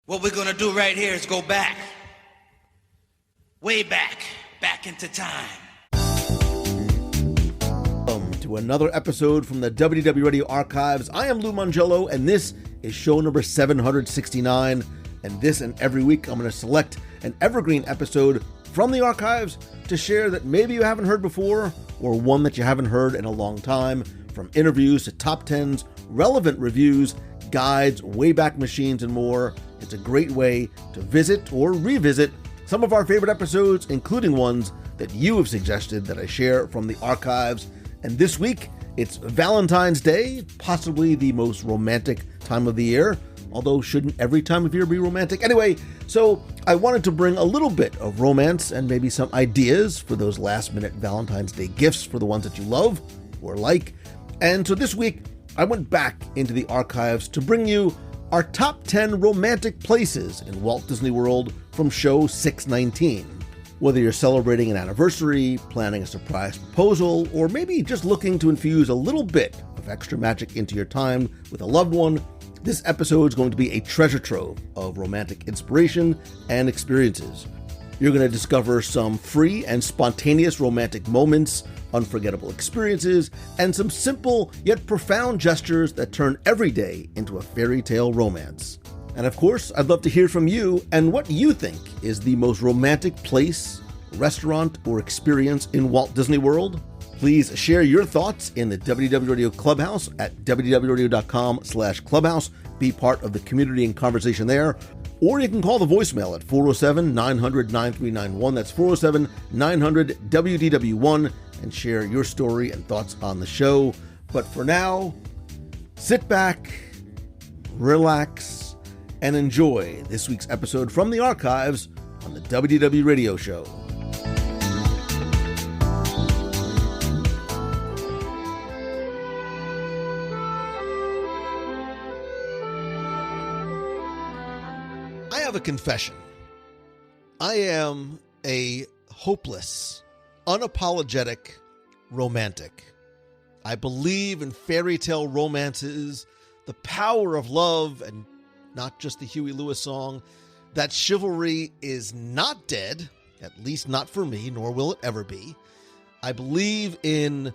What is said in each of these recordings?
What we're gonna do right here is go back, way back into time. Welcome to another episode from the WDW Radio Archives. I am Lou Mangello, and this is show number 769. And this and every week, I'm going to select an evergreen episode from the archives to share that maybe you haven't heard before, or one that you haven't heard in a long time. From interviews to top 10s, relevant reviews, guides, Wayback Machines, and more. It's a great way to visit or revisit some of our favorite episodes, including ones that you have suggested that I share from the archives. And this week, it's Valentine's Day, possibly the most romantic time of the year, although shouldn't every time of year be romantic? Anyway, so I wanted to bring a little bit of romance and maybe some ideas for those last-minute Valentine's Day gifts for the ones that you love or like. And so this week, I went back into the archives to bring you our top 10 romantic places in Walt Disney World from show 619. Whether you're celebrating an anniversary, planning a surprise proposal, or maybe just looking to infuse a little bit of extra magic into your time with a loved one, this episode is going to be a treasure trove of romantic inspiration and experiences. You're going to discover some free and spontaneous romantic moments, unforgettable experiences, and some simple yet profound gestures that turn every day into a fairy tale romance. And of course, I'd love to hear from you and what you think is the most romantic place, restaurant, or experience in Walt Disney World. Please share your thoughts in the WDW Radio Clubhouse at wdwradio.com/clubhouse. Be part of the community and conversation there. Or you can call the voicemail at 407-900-9391. That's 407-900-WDW1 and share your story and thoughts on the show. But for now, sit back, relax, and enjoy this week's episode from the archives on the WDW Radio Show. I have a confession. I am a hopeless, unapologetic romantic. I believe in fairy tale romances, the power of love, and not just the Huey Lewis song, that chivalry is not dead, at least not for me, nor will it ever be. I believe in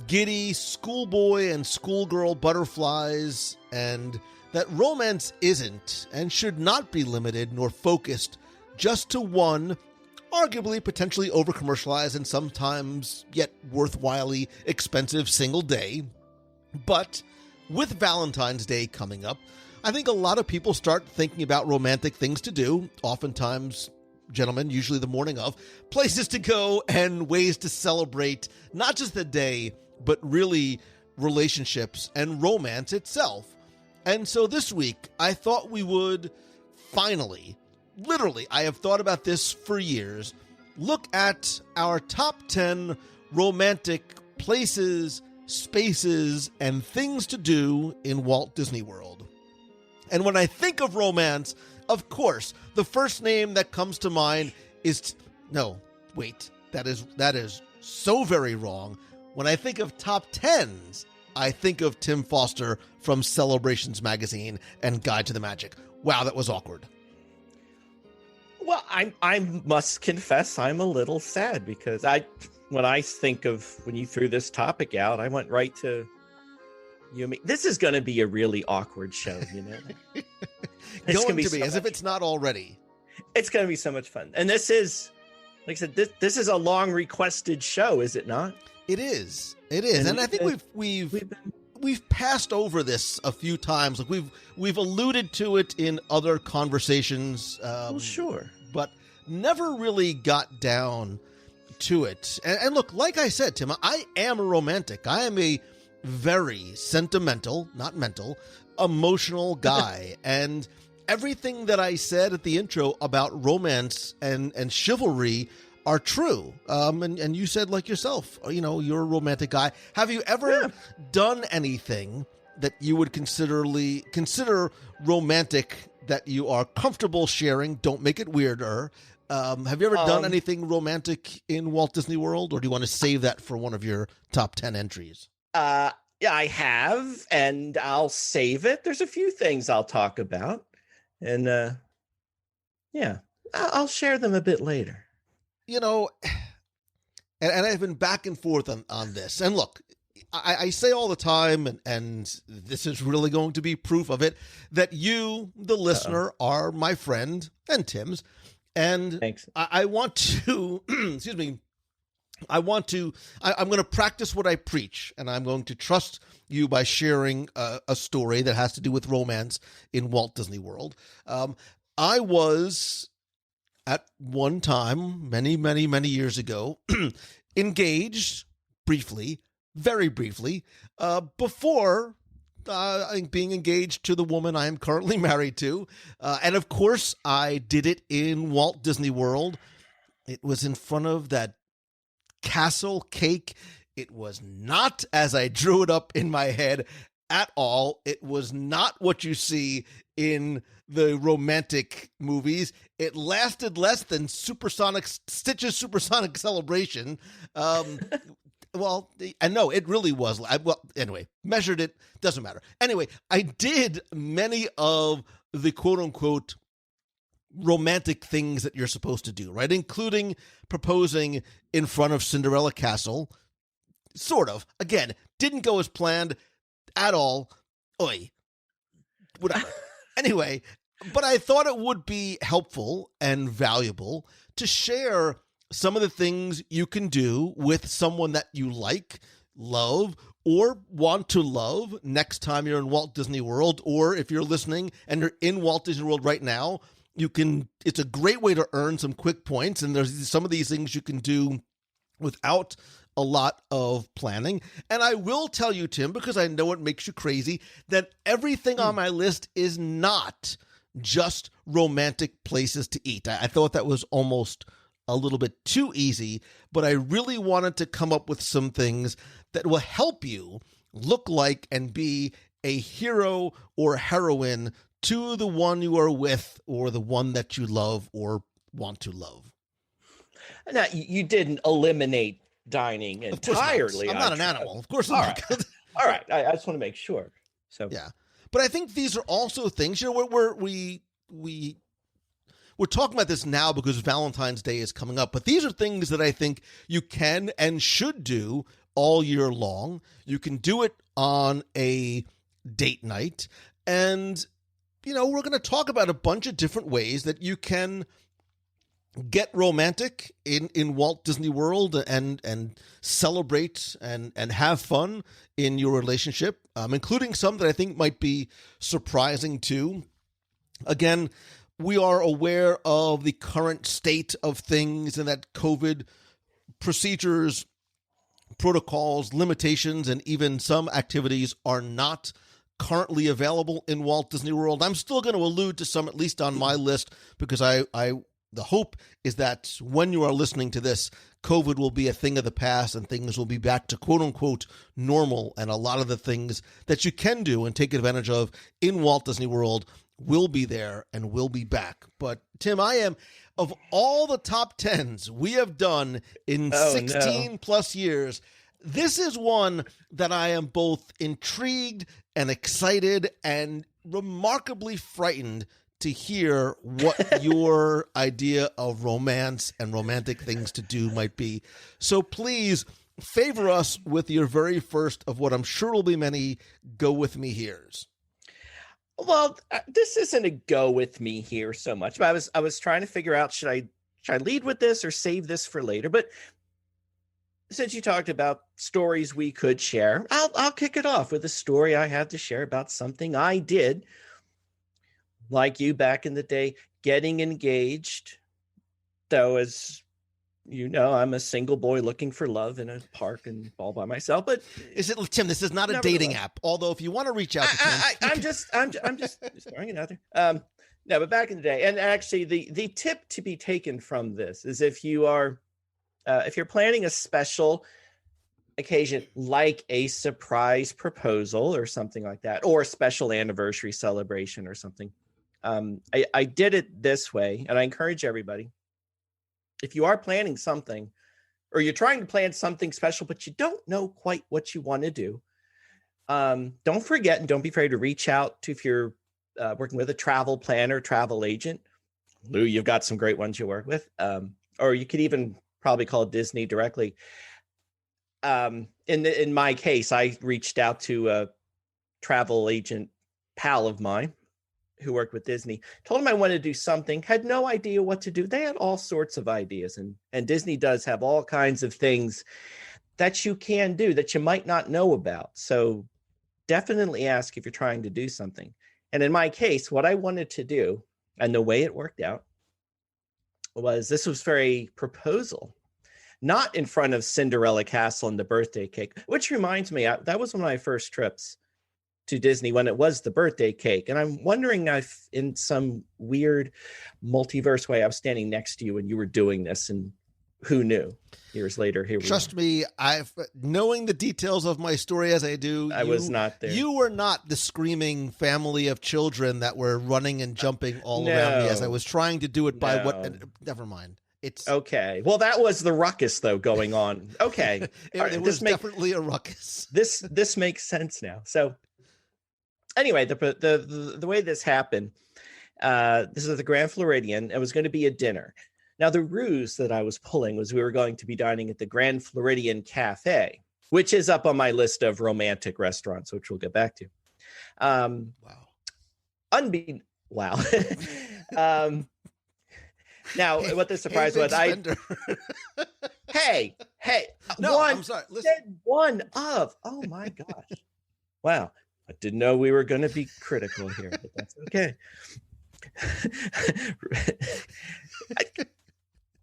giddy schoolboy and schoolgirl butterflies, and that romance isn't and should not be limited nor focused just to one, arguably potentially over-commercialized and sometimes yet worthwhilely expensive single day. But with Valentine's Day coming up, I think a lot of people start thinking about romantic things to do, oftentimes, gentlemen, usually the morning of, places to go and ways to celebrate not just the day, but really relationships and romance itself. And so this week, I thought we would finally, literally, I have thought about this for years, look at our top 10 romantic places, spaces, and things to do in Walt Disney World. And when I think of romance, of course, the first name that comes to mind is... No, wait, that is so very wrong. When I think of top 10s, I think of Tim Foster from Celebrations Magazine and Guide to the Magic. Wow, that was awkward. Well, I must confess I'm a little sad because when I think of when you threw this topic out, I went right to you. This is going to be a really awkward show, you know. It's going to be as if it's not already. It's going to be so much fun, and this is, like I said, this is a long requested show, is it not? It is. It is, and I think we've passed over this a few times. Like we've alluded to it in other conversations. Well, sure, but never really got down to it. And look, like I said, Tim, I am a romantic. I am a very sentimental, not mental, emotional guy, and everything that I said at the intro about romance and chivalry are true. And you said, like yourself, you know, you're a romantic guy. Have you ever done anything that you would consider romantic that you are comfortable sharing? Don't make it weirder. Have you ever done anything romantic in Walt Disney World, or do you want to save that for one of your top 10 entries? Yeah, I have, and I'll save it. There's a few things I'll talk about. And yeah, I'll share them a bit later. You know, and I've been back and forth on this. And look, I say all the time, and this is really going to be proof of it, that you, the listener, are my friend and Tim's. And thanks. I want to, excuse me, I'm going to practice what I preach, and I'm going to trust you by sharing a story that has to do with romance in Walt Disney World. I was, at one time, many, many, many years ago, engaged briefly, very briefly, before being engaged to the woman I am currently married to. And of course, I did it in Walt Disney World. It was in front of that castle cake. It was not as I drew it up in my head at all. It was not what you see in the romantic movies. It lasted less than Stitch's Supersonic Celebration. Well, I know it really was. Well, anyway, measured it, doesn't matter. Anyway, I did many of the quote unquote romantic things that you're supposed to do, right? Including proposing in front of Cinderella Castle. Sort of. Again, didn't go as planned at all. Oi. Whatever. Anyway, but I thought it would be helpful and valuable to share some of the things you can do with someone that you like, love, or want to love next time you're in Walt Disney World, or if you're listening and you're in Walt Disney World right now, it's a great way to earn some quick points, and there's some of these things you can do without a lot of planning. And I will tell you, Tim, because I know it makes you crazy, that everything on my list is not just romantic places to eat. I thought that was almost a little bit too easy, but I really wanted to come up with some things that will help you look like and be a hero or heroine to the one you are with, or the one that you love or want to love. Now, you didn't eliminate dining entirely. I'm not an animal. Of course All not. Right. All right. I just want to make sure. So yeah. But I think these are also things, you know, we're talking about this now because Valentine's Day is coming up, but these are things that I think you can and should do all year long. You can do it on a date night. And, you know, we're going to talk about a bunch of different ways that you can get romantic in Walt Disney World and celebrate and have fun in your relationship, including some that I think might be surprising too. Again, we are aware of the current state of things and that COVID procedures, protocols, limitations, and even some activities are not currently available in Walt Disney World. I'm still going to allude to some, at least on my list, because the hope is that when you are listening to this, COVID will be a thing of the past and things will be back to quote unquote normal. And a lot of the things that you can do and take advantage of in Walt Disney World will be there and will be back. But Tim, of all the top 10s we have done in 16 plus years, this is one that I am both intrigued and excited and remarkably frightened to hear what your idea of romance and romantic things to do might be. So please favor us with your very first of what I'm sure will be many go with me here's. Well, this isn't a go with me here so much, but I was trying to figure out, should I lead with this or save this for later? But since you talked about stories we could share, I'll kick it off with a story I had to share about something I did, like you back in the day, getting engaged. Though, as you know, I'm a single boy looking for love in a park and all by myself. But is it, Tim? This is not a dating app. Although, if you want to reach out to Tim, I'm just throwing it out there. No, but back in the day, and actually, the tip to be taken from this is if you're planning a special occasion like a surprise proposal or something like that, or a special anniversary celebration or something. I did it this way, and I encourage everybody. If you are planning something, or you're trying to plan something special, but you don't know quite what you want to do, don't forget and don't be afraid to reach out to, if you're working with a travel planner, travel agent. Lou, you've got some great ones you work with. Or you could even probably call Disney directly. In my case, I reached out to a travel agent pal of mine who worked with Disney, told him I wanted to do something, had no idea what to do. They had all sorts of ideas, and Disney does have all kinds of things that you can do that you might not know about. So definitely ask if you're trying to do something. And in my case, what I wanted to do, and the way it worked out, was this was for a proposal, not in front of Cinderella Castle and the birthday cake, which reminds me, that was one of my first trips to Disney when it was the birthday cake. And I'm wondering if in some weird multiverse way, I was standing next to you when you were doing this, and who knew? Years later, here we are. Trust me, knowing the details of my story as I do, I was not there. You were not the screaming family of children that were running and jumping all around me as I was trying to do it by never mind. It's okay. Well, that was the ruckus though going on. Okay. it was definitely a ruckus. This makes sense now. So anyway, the way this happened, this is the Grand Floridian. It was going to be a dinner. Now, the ruse that I was pulling was we were going to be dining at the Grand Floridian Cafe, which is up on my list of romantic restaurants, which we'll get back to. Wow. Now, what the surprise was, hey, no, I'm sorry. Listen. One of, oh my gosh. Wow. I didn't know we were going to be critical here, but that's okay.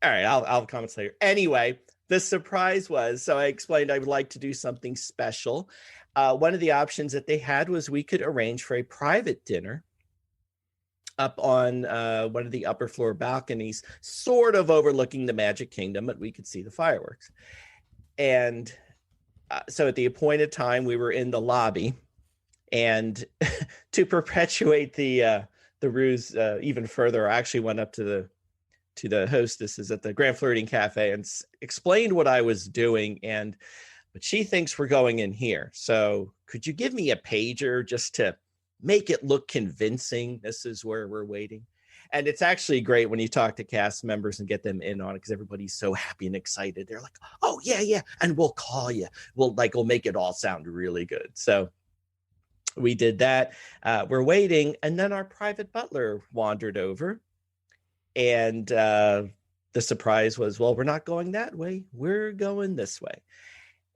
All right, I'll comment later. Anyway, the surprise was, so I explained I would like to do something special. One of the options that they had was we could arrange for a private dinner up on one of the upper floor balconies, sort of overlooking the Magic Kingdom, but we could see the fireworks. And so at the appointed time, we were in the lobby, and to perpetuate the ruse even further, I actually went up to the hostesses at the Grand Floridian Cafe and explained what I was doing, but she thinks we're going in here. So could you give me a pager just to make it look convincing? This is where we're waiting. And it's actually great when you talk to cast members and get them in on it, because everybody's so happy and excited. They're like, oh yeah. And we'll call you. We'll make it all sound really good. So we did that. We're waiting. And then our private butler wandered over. And the surprise was, well, we're not going that way. We're going this way.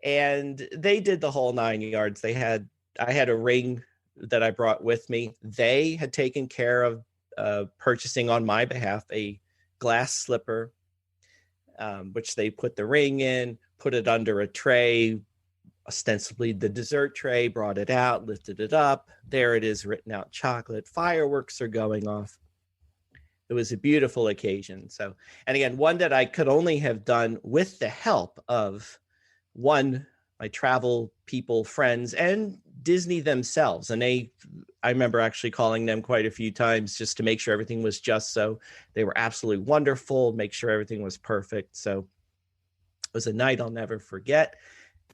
And they did the whole 9 yards. I had a ring that I brought with me. They had taken care of purchasing on my behalf a glass slipper, which they put the ring in, put it under a tray, ostensibly the dessert tray, brought it out, lifted it up. There it is, written out chocolate. Fireworks are going off. It was a beautiful occasion. So, and again, one that I could only have done with the help of my travel people, friends, and Disney themselves. And I remember actually calling them quite a few times just to make sure everything was just so. They were absolutely wonderful, make sure everything was perfect. So it was a night I'll never forget.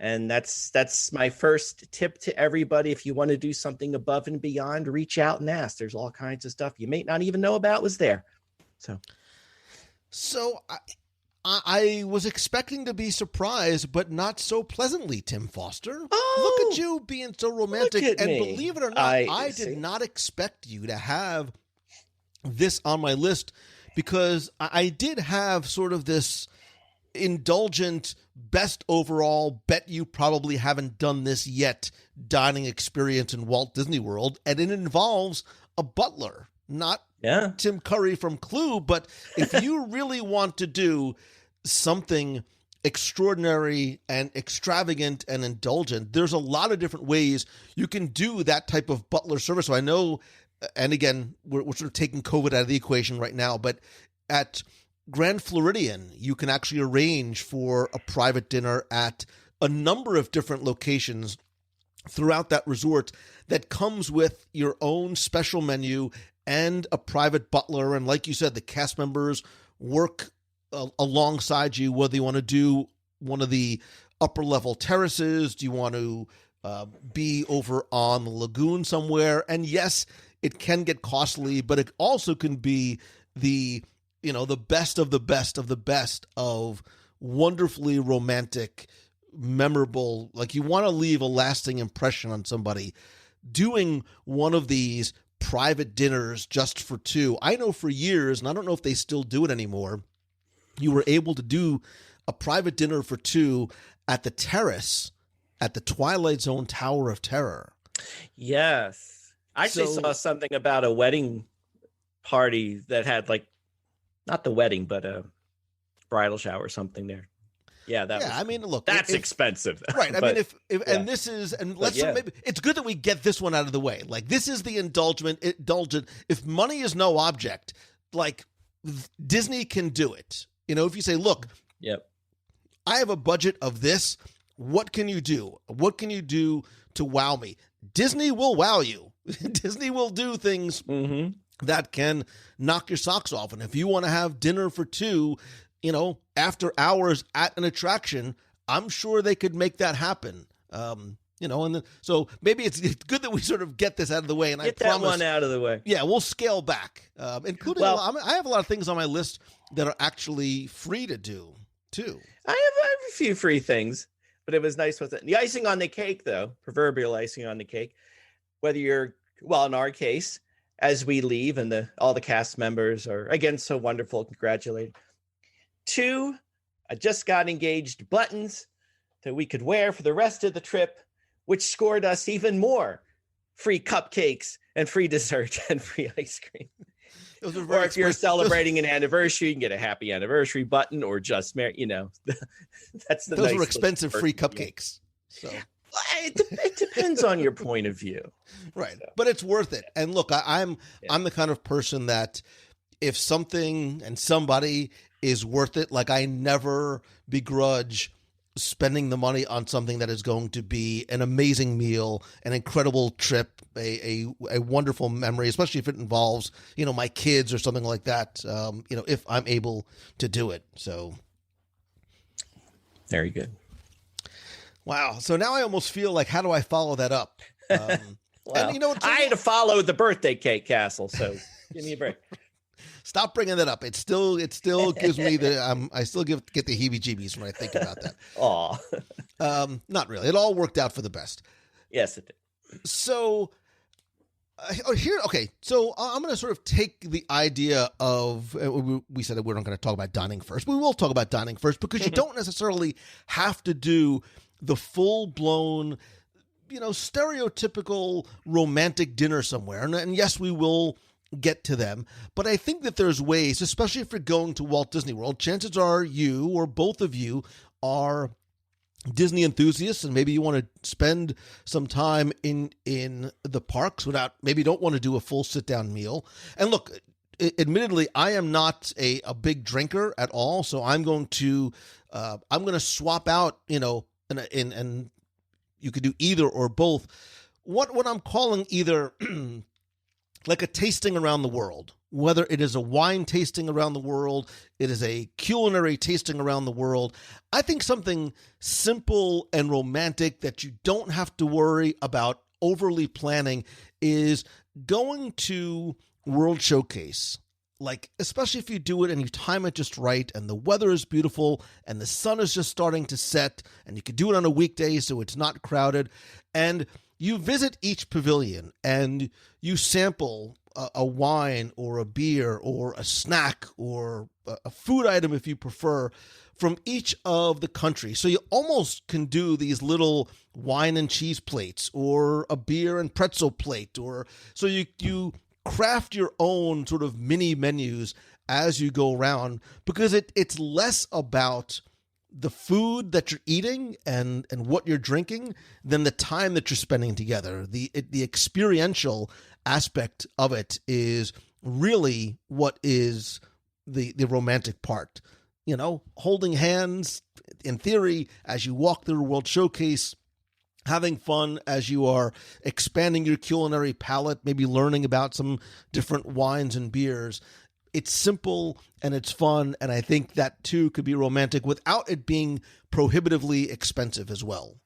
And that's my first tip to everybody. If you want to do something above and beyond, reach out and ask. There's all kinds of stuff you may not even know about was there. So I was expecting to be surprised, but not so pleasantly, Tim Foster. Oh, look at you being so romantic. And me. Believe it or not, I did not expect you to have this on my list, because I did have sort of this indulgent, best overall, bet you probably haven't done this yet dining experience in Walt Disney World, and it involves a butler, not Tim Curry from Clue, but if you really want to do something extraordinary and extravagant and indulgent, there's a lot of different ways you can do that type of butler service. So I know, and again, we're sort of taking COVID out of the equation right now, but at Grand Floridian, you can actually arrange for a private dinner at a number of different locations throughout that resort that comes with your own special menu and a private butler. And like you said, the cast members work alongside you, whether you want to do one of the upper level terraces, do you want to be over on the lagoon somewhere. And yes, it can get costly, but it also can be the best of the best of the best of wonderfully romantic, memorable, like you want to leave a lasting impression on somebody. Doing one of these private dinners just for two. I know for years, and I don't know if they still do it anymore, you were able to do a private dinner for two at the terrace at the Twilight Zone Tower of Terror. Yes. I actually saw something about a wedding party that had not the wedding, but a bridal shower or something there. Yeah, I mean, look, that's expensive, right? I mean, and this is, and let's maybe it's good that we get this one out of the way. Like, this is the indulgent. If money is no object, like Disney can do it. If you say, look, I have a budget of this. What can you do? What can you do to wow me? Disney will wow you. Disney will do things that can knock your socks off. And if you want to have dinner for two, after hours at an attraction, I'm sure they could make that happen. So maybe it's good that we sort of get this out of the way. And I promise, that one out of the way. Yeah, we'll scale back, including. I have a lot of things on my list that are actually free to do too. I have a few free things, but it was nice with it. The icing on the cake, though, proverbial icing on the cake. Whether you're in our case, as we leave, and all the cast members are again so wonderful, congratulated. 2, I just got engaged buttons that we could wear for the rest of the trip, which scored us even more free cupcakes and free dessert and free ice cream. Or if you're celebrating an anniversary, you can get a happy anniversary button, or just marry. That's the. Those were expensive free cupcakes. So it depends on your point of view, right? So, but it's worth it. And look, I'm the kind of person that if something and somebody is worth it, like I never begrudge spending the money on something that is going to be an amazing meal, an incredible trip, a wonderful memory, especially if it involves, my kids or something like that, if I'm able to do it. So. Very good. Wow. So now I almost feel like, how do I follow that up? And I had to follow the birthday cake castle. So give me a break. Stop bringing that up. It still gives me I still get the heebie-jeebies when I think about that. Aw. Not really. It all worked out for the best. Yes, it did. So So I'm going to sort of take the idea of, we said that we're not going to talk about dining first, but we will talk about dining first because you don't necessarily have to do the full-blown, stereotypical romantic dinner somewhere. And yes, we will get to them, but I think that there's ways, especially if you're going to Walt Disney World, chances are you or both of you are Disney enthusiasts, and maybe you want to spend some time in the parks maybe don't want to do a full sit-down meal. And look, admittedly, I am not a big drinker at all, so I'm going to swap out, and you could do either or both. What I'm calling either like a tasting around the world, whether it is a wine tasting around the world, it is a culinary tasting around the world. I think something simple and romantic that you don't have to worry about overly planning is going to World Showcase. Like, especially if you do it and you time it just right and the weather is beautiful and the sun is just starting to set and you can do it on a weekday so it's not crowded, and you visit each pavilion and you sample a wine or a beer or a snack or a food item, if you prefer, from each of the countries. So you almost can do these little wine and cheese plates or a beer and pretzel plate, or so you craft your own sort of mini menus as you go around, because it's less about the food that you're eating and what you're drinking than the time that you're spending together. The experiential aspect of it is really what is the romantic part. Holding hands, in theory, as you walk through the World Showcase, having fun as you are expanding your culinary palate, maybe learning about some different wines and beers. It's simple and it's fun, and I think that too could be romantic without it being prohibitively expensive as well.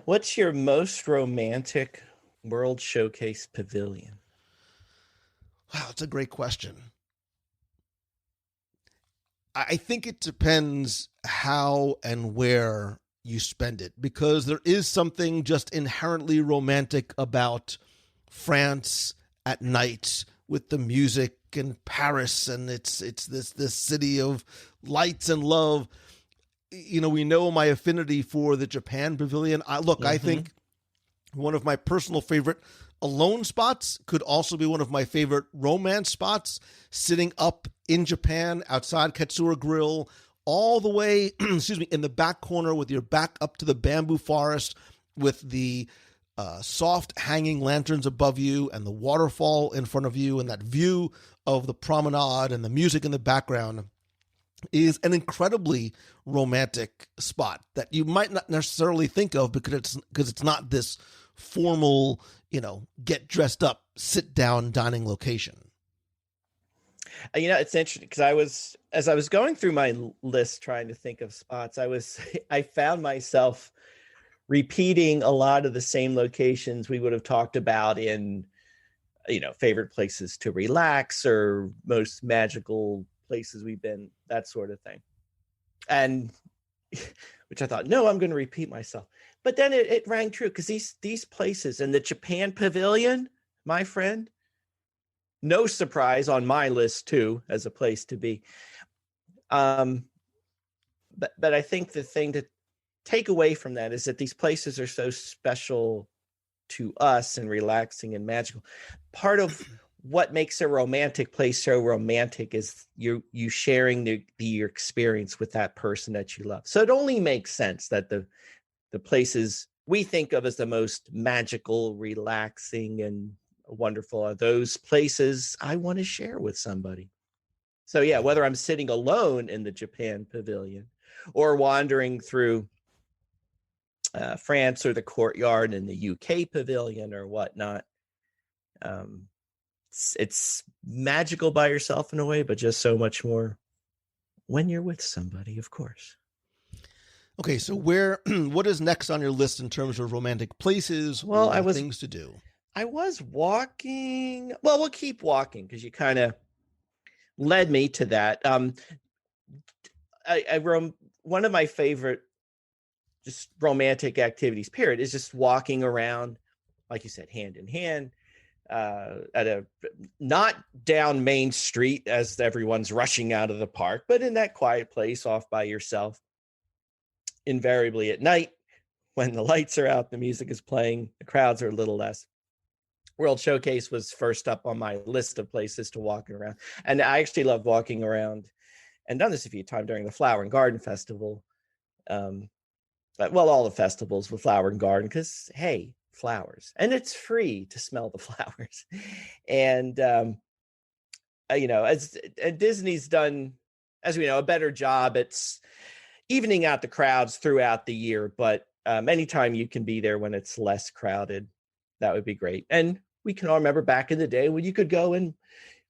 What's your most romantic World Showcase Pavilion. Wow, that's a great question. I think it depends how and where you spend it, because there is something just inherently romantic about France at night with the music and Paris, and it's this city of lights and love. You know, we know my affinity for the Japan Pavilion. I think one of my personal favorite alone spots could also be one of my favorite romance spots, sitting up in Japan outside Katsura Grill, all the way, in the back corner with your back up to the bamboo forest with the soft hanging lanterns above you and the waterfall in front of you and that view of the promenade and the music in the background is an incredibly romantic spot that you might not necessarily think of because it's not this formal, get dressed up, sit down dining location. It's interesting because as I was going through my list trying to think of spots, I found myself repeating a lot of the same locations we would have talked about in, favorite places to relax or most magical places we've been, that sort of thing. And which I thought, no, I'm going to repeat myself. But then it rang true because these places and the Japan Pavilion, my friend, no surprise on my list too, as a place to be. But I think the thing to take away from that is that these places are so special to us and relaxing and magical. Part of what makes a romantic place so romantic is you sharing your experience with that person that you love. So it only makes sense that the places we think of as the most magical, relaxing, and wonderful are those places I want to share with somebody. So yeah, whether I'm sitting alone in the Japan Pavilion or wandering through France or the courtyard in the UK Pavilion or whatnot, it's magical by yourself in a way, but just so much more when you're with somebody, of course. Okay, so what is next on your list in terms of romantic places or things to do? I was walking. Well, we'll keep walking because you kind of led me to that. One of my favorite just romantic activities, period, is just walking around, like you said, hand in hand, not down Main Street as everyone's rushing out of the park, but in that quiet place off by yourself. Invariably at night, when the lights are out, the music is playing, the crowds are a little less. World Showcase was first up on my list of places to walk around. And I actually love walking around, and done this a few times during the Flower and Garden Festival. All the festivals with Flower and Garden, because, hey, flowers. And it's free to smell the flowers. And, as Disney's done, as we know, a better job. It's evening out the crowds throughout the year, but anytime you can be there when it's less crowded, that would be great. And we can all remember back in the day when you could go in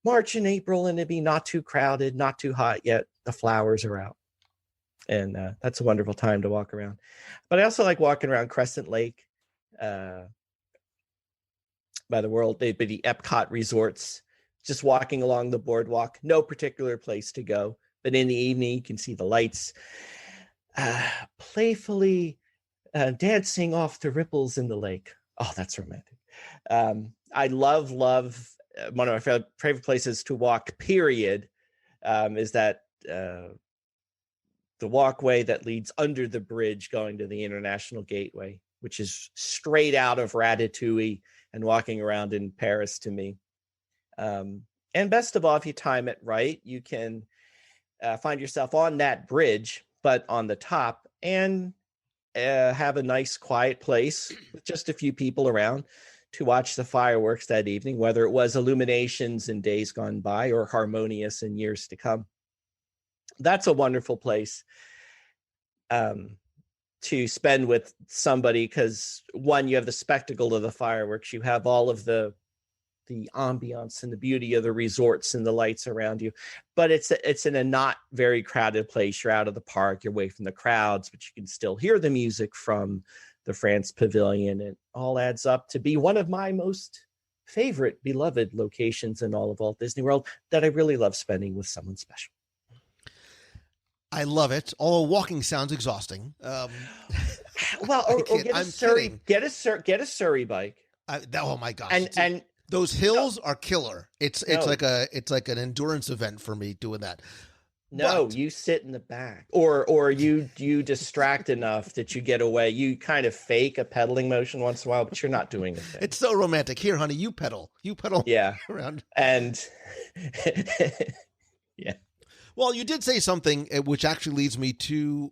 March and April and it'd be not too crowded, not too hot yet. The flowers are out. And that's a wonderful time to walk around. But I also like walking around Crescent Lake by the Epcot resorts, just walking along the boardwalk, no particular place to go. But in the evening, you can see the lights playfully dancing off the ripples in the lake. Oh, that's romantic. I love one of my favorite places to walk, period, is that the walkway that leads under the bridge going to the International Gateway, which is straight out of Ratatouille and walking around in Paris to me. And best of all, if you time it right, you can find yourself on that bridge, but on the top, and have a nice quiet place with just a few people around to watch the fireworks that evening, whether it was Illuminations in days gone by or Harmonious in years to come. That's a wonderful place to spend with somebody because, one, you have the spectacle of the fireworks, you have all of the ambiance and the beauty of the resorts and the lights around you, but it's in a not very crowded place. You're out of the park, you're away from the crowds, but you can still hear the music from the France Pavilion. It all adds up to be one of my most favorite, beloved locations in all of Walt Disney World that I really love spending with someone special. I love it. Although walking sounds exhausting. Well, or get a Surrey, get a Surrey bike. Oh my gosh! And those hills are killer. It's like an endurance event for me doing that. No, you sit in the back, or you distract enough that you get away. You kind of fake a pedaling motion once in a while, but you're not doing it. It's so romantic. Here, honey, you pedal. Yeah, around. And yeah. Well, you did say something which actually leads me to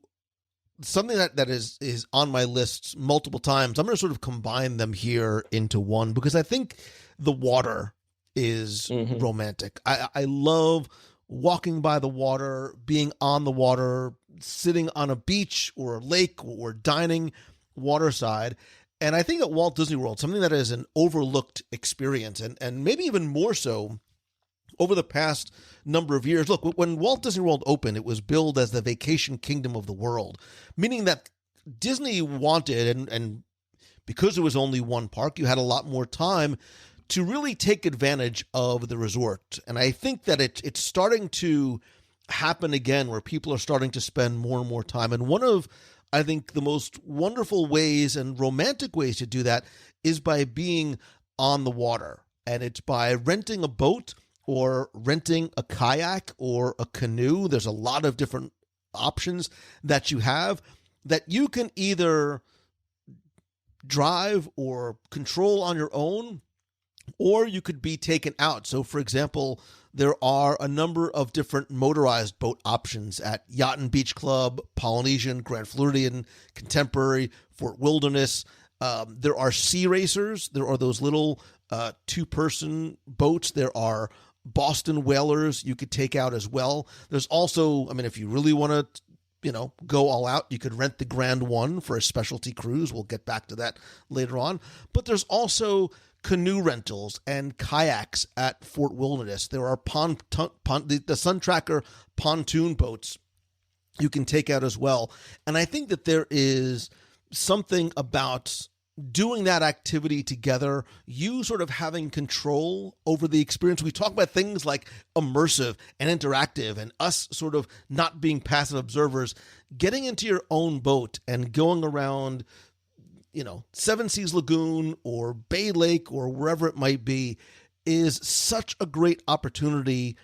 something that is on my list multiple times. I'm going to sort of combine them here into one because I think the water is romantic. I love walking by the water, being on the water, sitting on a beach or a lake or dining waterside. And I think at Walt Disney World, something that is an overlooked experience and maybe even more so over the past number of years. Look, when Walt Disney World opened, it was billed as the vacation kingdom of the world, meaning that Disney wanted, and because it was only one park, you had a lot more time to really take advantage of the resort. And I think that it's starting to happen again where people are starting to spend more and more time. And one of, I think, the most wonderful ways and romantic ways to do that is by being on the water. And it's by renting a boat or renting a kayak or a canoe. There's a lot of different options that you have that you can either drive or control on your own, or you could be taken out. So, for example, there are a number of different motorized boat options at Yacht and Beach Club, Polynesian, Grand Floridian, Contemporary, Fort Wilderness. There are sea racers. There are those little two-person boats. There are Boston whalers you could take out as well. There's also, I mean, if you really want to, go all out, you could rent the Grand One for a specialty cruise. We'll get back to that later on. But there's also canoe rentals and kayaks at Fort Wilderness. There are the Sun Tracker pontoon boats you can take out as well. And I think that there is something about doing that activity together, you sort of having control over the experience. We talk about things like immersive and interactive and us sort of not being passive observers. Getting into your own boat and going around, Seven Seas Lagoon or Bay Lake or wherever it might be is such a great opportunity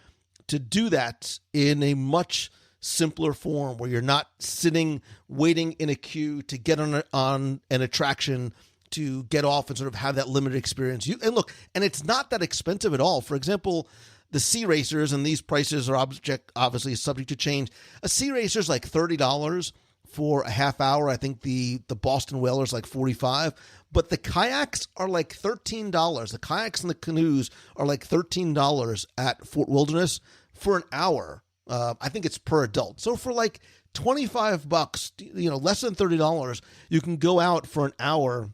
to do that in a much simpler form where you're not sitting waiting in a queue to get on an attraction to get off and sort of have that limited experience. And it's not that expensive at all. For example, the sea racers, and these prices are obviously subject to change. A sea racer is like $30 for a half hour. I think the Boston whaler is like $45, but the kayaks are like $13. The kayaks and the canoes are like $13 at Fort Wilderness for an hour. I think it's per adult. So for like $25, less than $30, you can go out for an hour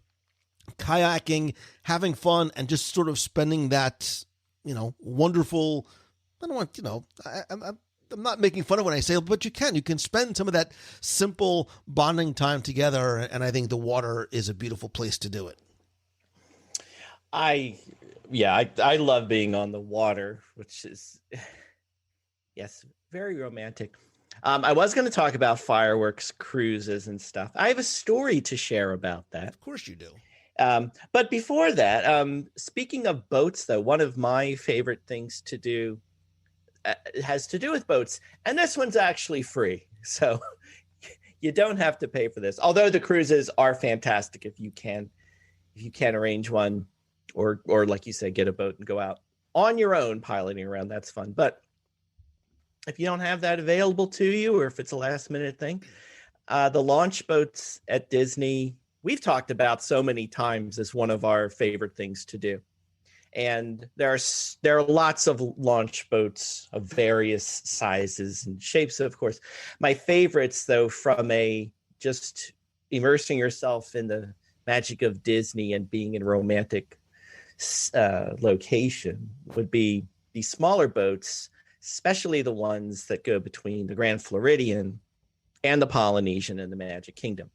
kayaking, having fun, and just sort of spending that, wonderful, I don't want, I'm not making fun of when I say it, but you can spend some of that simple bonding time together. And I think the water is a beautiful place to do it. I love being on the water, which is, yes, very romantic. I was going to talk about fireworks cruises and stuff. I have a story to share about that. Of course you do. But before that, speaking of boats, though, one of my favorite things to do has to do with boats. And this one's actually free. So you don't have to pay for this. Although the cruises are fantastic if you can arrange one or like you said, get a boat and go out on your own piloting around. That's fun. But if you don't have that available to you, or if it's a last minute thing, the launch boats at Disney, we've talked about so many times as one of our favorite things to do. And there are lots of launch boats of various sizes and shapes, of course. My favorites, though, from just immersing yourself in the magic of Disney and being in a romantic location, would be the smaller boats, especially the ones that go between the Grand Floridian and the Polynesian and the Magic Kingdom.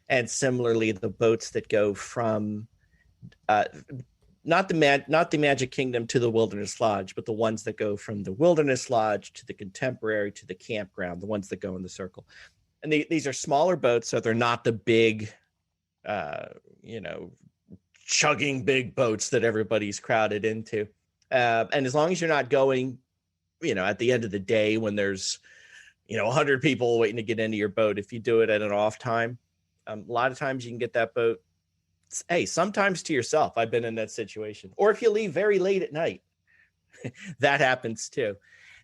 And similarly, the boats that go from not the Magic Kingdom to the Wilderness Lodge, but the ones that go from the Wilderness Lodge to the Contemporary to the campground, the ones that go in the circle. And these are smaller boats, so they're not the big, chugging big boats that everybody's crowded into. And as long as you're not going, at the end of the day when there's, 100 people waiting to get into your boat, if you do it at an off time, a lot of times you can get that boat, sometimes to yourself. I've been in that situation. Or if you leave very late at night, that happens too.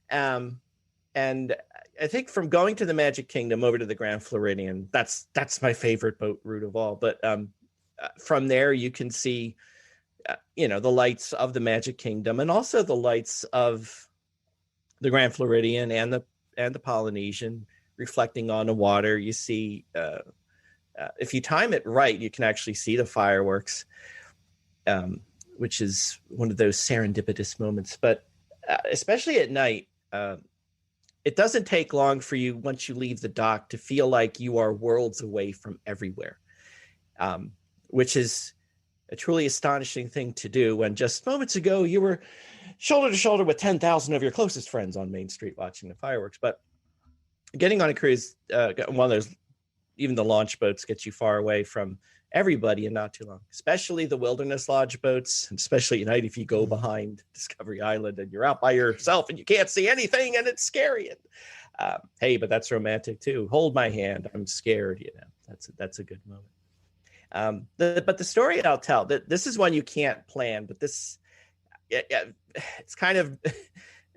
And I think from going to the Magic Kingdom over to the Grand Floridian, that's my favorite boat route of all. But from there, you can see, the lights of the Magic Kingdom and also the lights of the Grand Floridian and the Polynesian reflecting on the water. You see, if you time it right, you can actually see the fireworks, which is one of those serendipitous moments. But especially at night, it doesn't take long for you, once you leave the dock, to feel like you are worlds away from everywhere, which is a truly astonishing thing to do when just moments ago you were shoulder to shoulder with 10,000 of your closest friends on Main Street watching the fireworks. But getting on a cruise, one of those, even the launch boats, gets you far away from everybody and not too long, especially the Wilderness Lodge boats, and especially at night if you go behind Discovery Island and you're out by yourself and you can't see anything and it's scary. And hey, but that's romantic too. Hold my hand, I'm scared. That's a good moment. But the story I'll tell, that this is one you can't plan, but this, it's kind of,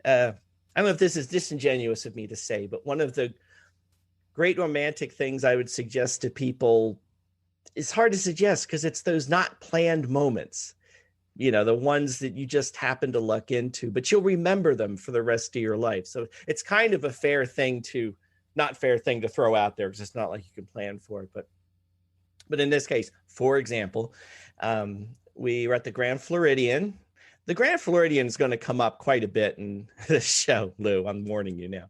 I don't know if this is disingenuous of me to say, but one of the great romantic things I would suggest to people, it's hard to suggest because it's those not planned moments, the ones that you just happen to luck into, but you'll remember them for the rest of your life. So it's kind of a not fair thing to throw out there because it's not like you can plan for it. But in this case, for example, we were at the Grand Floridian. The Grand Floridian is going to come up quite a bit in this show, Lou. I'm warning you now.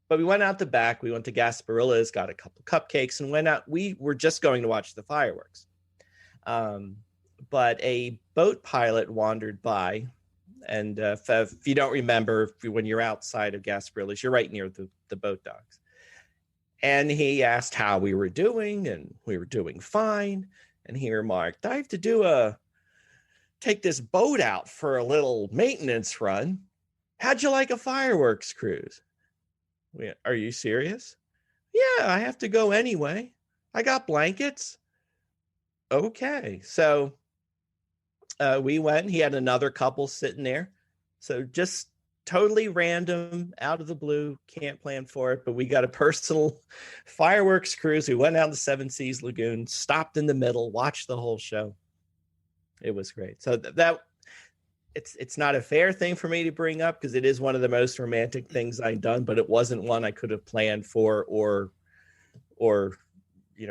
But we went out the back. We went to Gasparilla's, got a couple cupcakes, and went out. We were just going to watch the fireworks. But a boat pilot wandered by. And if you don't remember, when you're outside of Gasparilla's, you're right near the boat docks. And he asked how we were doing, and we were doing fine. And he remarked, I have to take this boat out for a little maintenance run. How'd you like a fireworks cruise? Are you serious? Yeah, I have to go anyway. I got blankets. Okay. So we went. He had another couple sitting there. So just totally random, out of the blue, can't plan for it, but we got a personal fireworks cruise. We went out the Seven Seas Lagoon, stopped in the middle, watched the whole show. It was great. So that it's not a fair thing for me to bring up because it is one of the most romantic things I've done, but it wasn't one I could have planned for or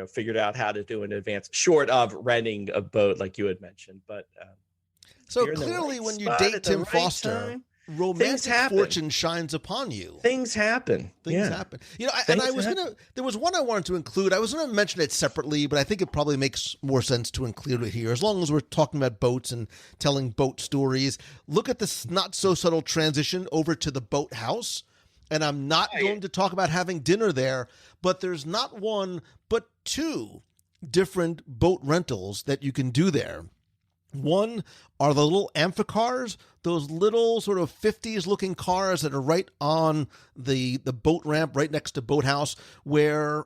figured out how to do in advance, short of renting a boat like you had mentioned. But so clearly when you date Tim Foster, romantic fortune shines upon you. Things happen. Things happen. There was one I wanted to include. I was going to mention it separately, but I think it probably makes more sense to include it here. As long as we're talking about boats and telling boat stories, look at this not so subtle transition over to the boathouse. And I'm not going to talk about having dinner there, but there's not one, but two different boat rentals that you can do there. One are the little amphicars, those little sort of 50s looking cars that are right on the boat ramp right next to Boathouse, where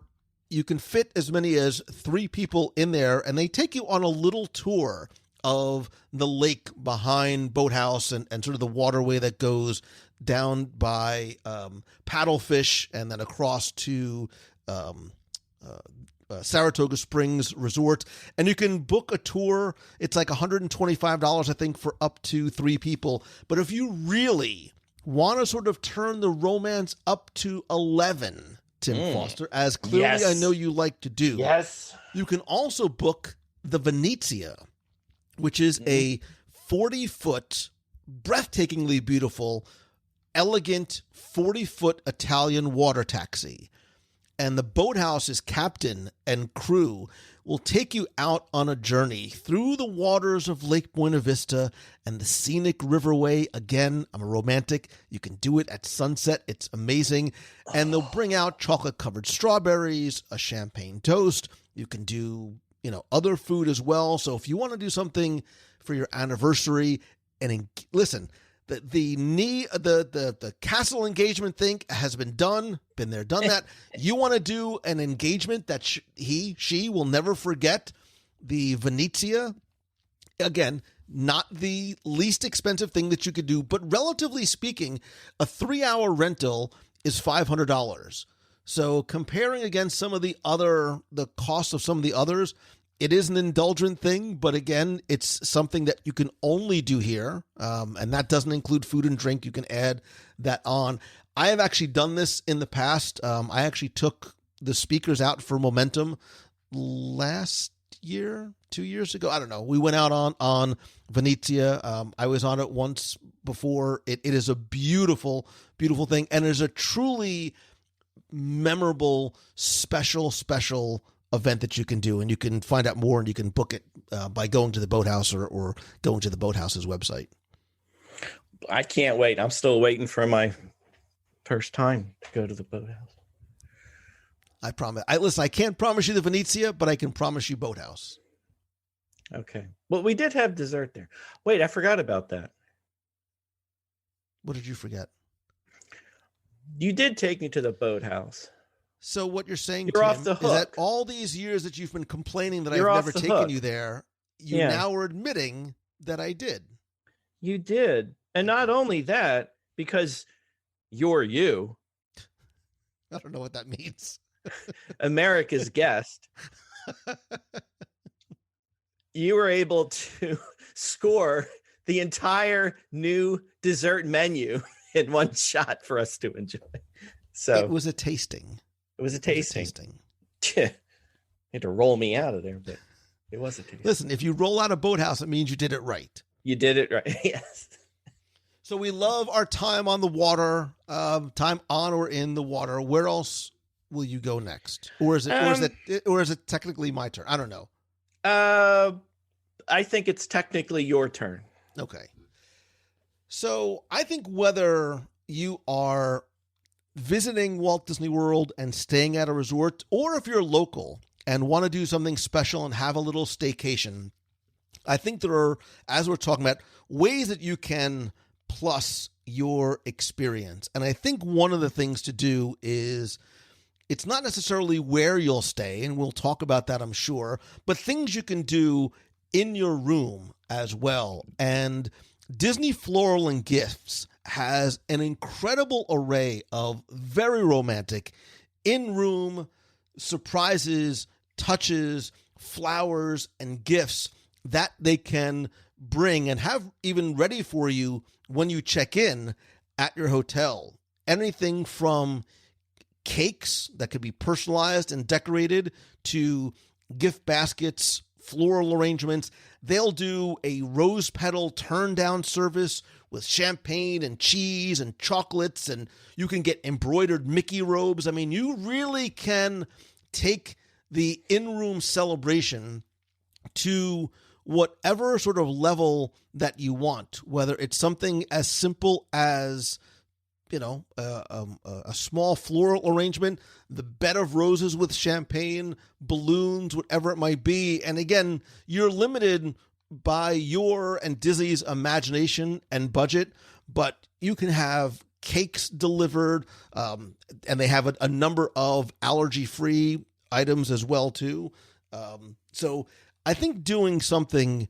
you can fit as many as 3 people in there, and they take you on a little tour of the lake behind Boathouse and sort of the waterway that goes down by Paddlefish and then across to Saratoga Springs Resort. And you can book a tour. It's like $125, I think, for up to 3 people. But if you really want to sort of turn the romance up to 11, Tim Foster, as clearly I know you like to do, you can also book the Venezia, which is a 40-foot, breathtakingly beautiful, elegant 40-foot Italian water taxi. and the boathouse's captain and crew will take you out on a journey through the waters of Lake Buena Vista and the scenic riverway. Again, I'm a romantic. You can do it at sunset. It's amazing. And they'll bring out chocolate-covered strawberries, a champagne toast. You can do, other food as well. So if you want to do something for your anniversary, and listen, the castle engagement thing has been done, been there, done that. You want to do an engagement that she will never forget, the Venezia. Again, not the least expensive thing that you could do, but relatively speaking, a 3-hour rental is $500. So comparing against the cost of some of the others, it is an indulgent thing, but again, it's something that you can only do here, and that doesn't include food and drink. You can add that on. I have actually done this in the past. I actually took the speakers out for Momentum last year, 2 years ago. I don't know. We went out on Venezia. I was on it once before. It is a beautiful, beautiful thing, and it's a truly memorable, special event that you can do, and you can find out more and you can book it by going to the boathouse or going to the boathouse's website. I can't wait. I'm still waiting for my first time to go to the boathouse. I promise. Listen, I can't promise you the Venezia, but I can promise you boathouse. Okay. Well, we did have dessert there. Wait, I forgot about that. What did you forget? You did take me to the boathouse. So what you're saying, you're Tim, off the hook. Is that all these years that you've been complaining that You're I've never taken hook. you there, you now are admitting that I did. You did. And not only that, because you're you. I don't know what that means. America's guest. You were able to score the entire new dessert menu in one shot for us to enjoy. So it was a tasting. It was a tasting. You had to roll me out of there, but it was a tasting. Listen, if you roll out a boathouse, it means you did it right. You did it right. Yes. So we love our time on the water, time on or in the water. Where else will you go next? Or is it technically my turn? I don't know. I think it's technically your turn. Okay. So I think whether you are visiting Walt Disney World and staying at a resort, or if you're local and want to do something special and have a little staycation, I think there are, as we're talking about, ways that you can plus your experience. And I think one of the things to do is, it's not necessarily where you'll stay, and we'll talk about that, I'm sure, but things you can do in your room as well. And Disney Floral and Gifts has an incredible array of very romantic in-room surprises, touches, flowers, and gifts that they can bring and have even ready for you when you check in at your hotel. Anything from cakes that could be personalized and decorated to gift baskets, floral arrangements. They'll do a rose petal turn down service with champagne and cheese and chocolates, and you can get embroidered Mickey robes. I mean, you really can take the in-room celebration to whatever sort of level that you want, whether it's something as simple as, a small floral arrangement, the bed of roses with champagne, balloons, whatever it might be. And again, you're limited by your and Disney's imagination and budget, but you can have cakes delivered, and they have a number of allergy-free items as well, too. So I think doing something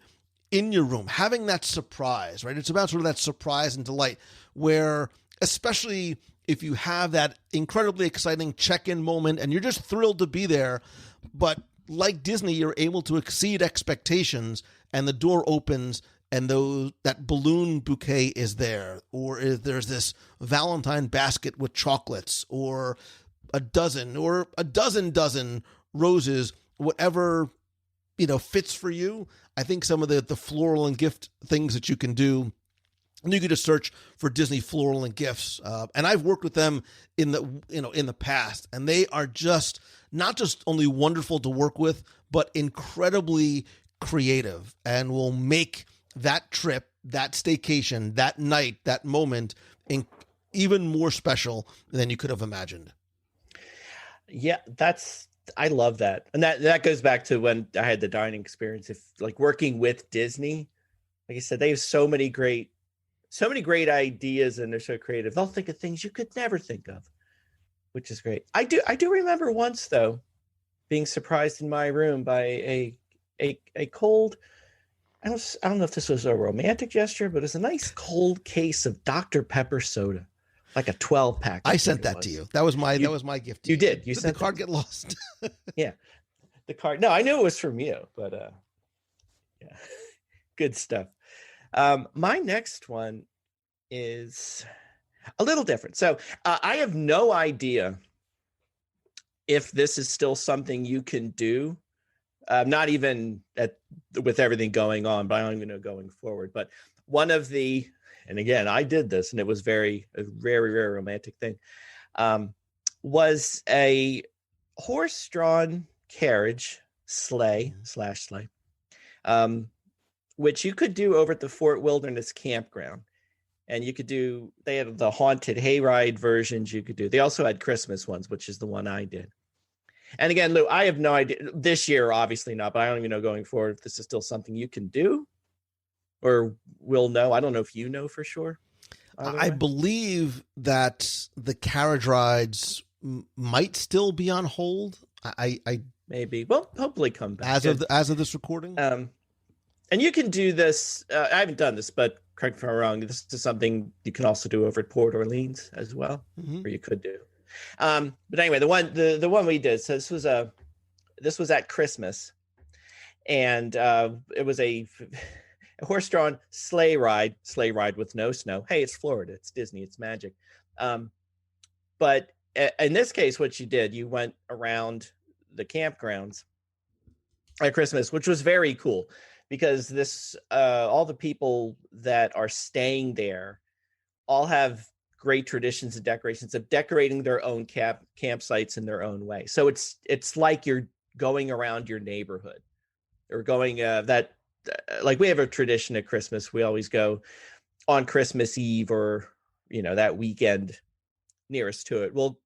in your room, having that surprise, right? It's about sort of that surprise and delight where, especially if you have that incredibly exciting check-in moment and you're just thrilled to be there, but like Disney, you're able to exceed expectations and the door opens and that balloon bouquet is there, or there's this Valentine basket with chocolates, or a dozen roses, whatever fits for you. I think some of the floral and gift things that you can do And you could just search for Disney Floral and Gifts. And I've worked with them in the past, and they are just not just only wonderful to work with, but incredibly creative, and will make that trip, that staycation, that night, that moment even more special than you could have imagined. Yeah, I love that. And that goes back to when I had the dining experience. If like working with Disney, like I said, they have so many great ideas, and they're so creative. They'll think of things you could never think of, which is great. I do remember once though being surprised in my room by a cold, I don't know if this was a romantic gesture, but it's a nice cold case of Dr. Pepper soda, like a 12-pack. I sent that to you. That was my gift to you. You did. You did sent the card get lost? Yeah. The card. No, I knew it was from you, but yeah. Good stuff. My next one is a little different. So I have no idea if this is still something you can do. Not even with everything going on, but I don't even know going forward. But and again, I did this, and it was a very, very romantic thing, was a horse-drawn carriage, sleigh, which you could do over at the Fort Wilderness Campground. And they had the haunted hayride versions you could do. They also had Christmas ones, which is the one I did. And again, Lou, I have no idea this year, obviously not, but I don't even know going forward if this is still something you can do or will know. I don't know if you know for sure. I believe that the carriage rides might still be on hold. I maybe. Well, hopefully come back as of this recording. And you can do this. I haven't done this, but correct me if I'm wrong. This is something you can also do over at Port Orleans as well, or you could do. But anyway, the one we did. So this was at Christmas, and it was a horse-drawn sleigh ride with no snow. Hey, it's Florida. It's Disney. It's magic. But in this case, what you went around the campgrounds at Christmas, which was very cool because this all the people that are staying there all have great traditions and decorations of decorating their own campsites in their own way. So it's like you're going around your neighborhood or going like we have a tradition at Christmas. We always go on Christmas Eve or, that weekend nearest to it. We'll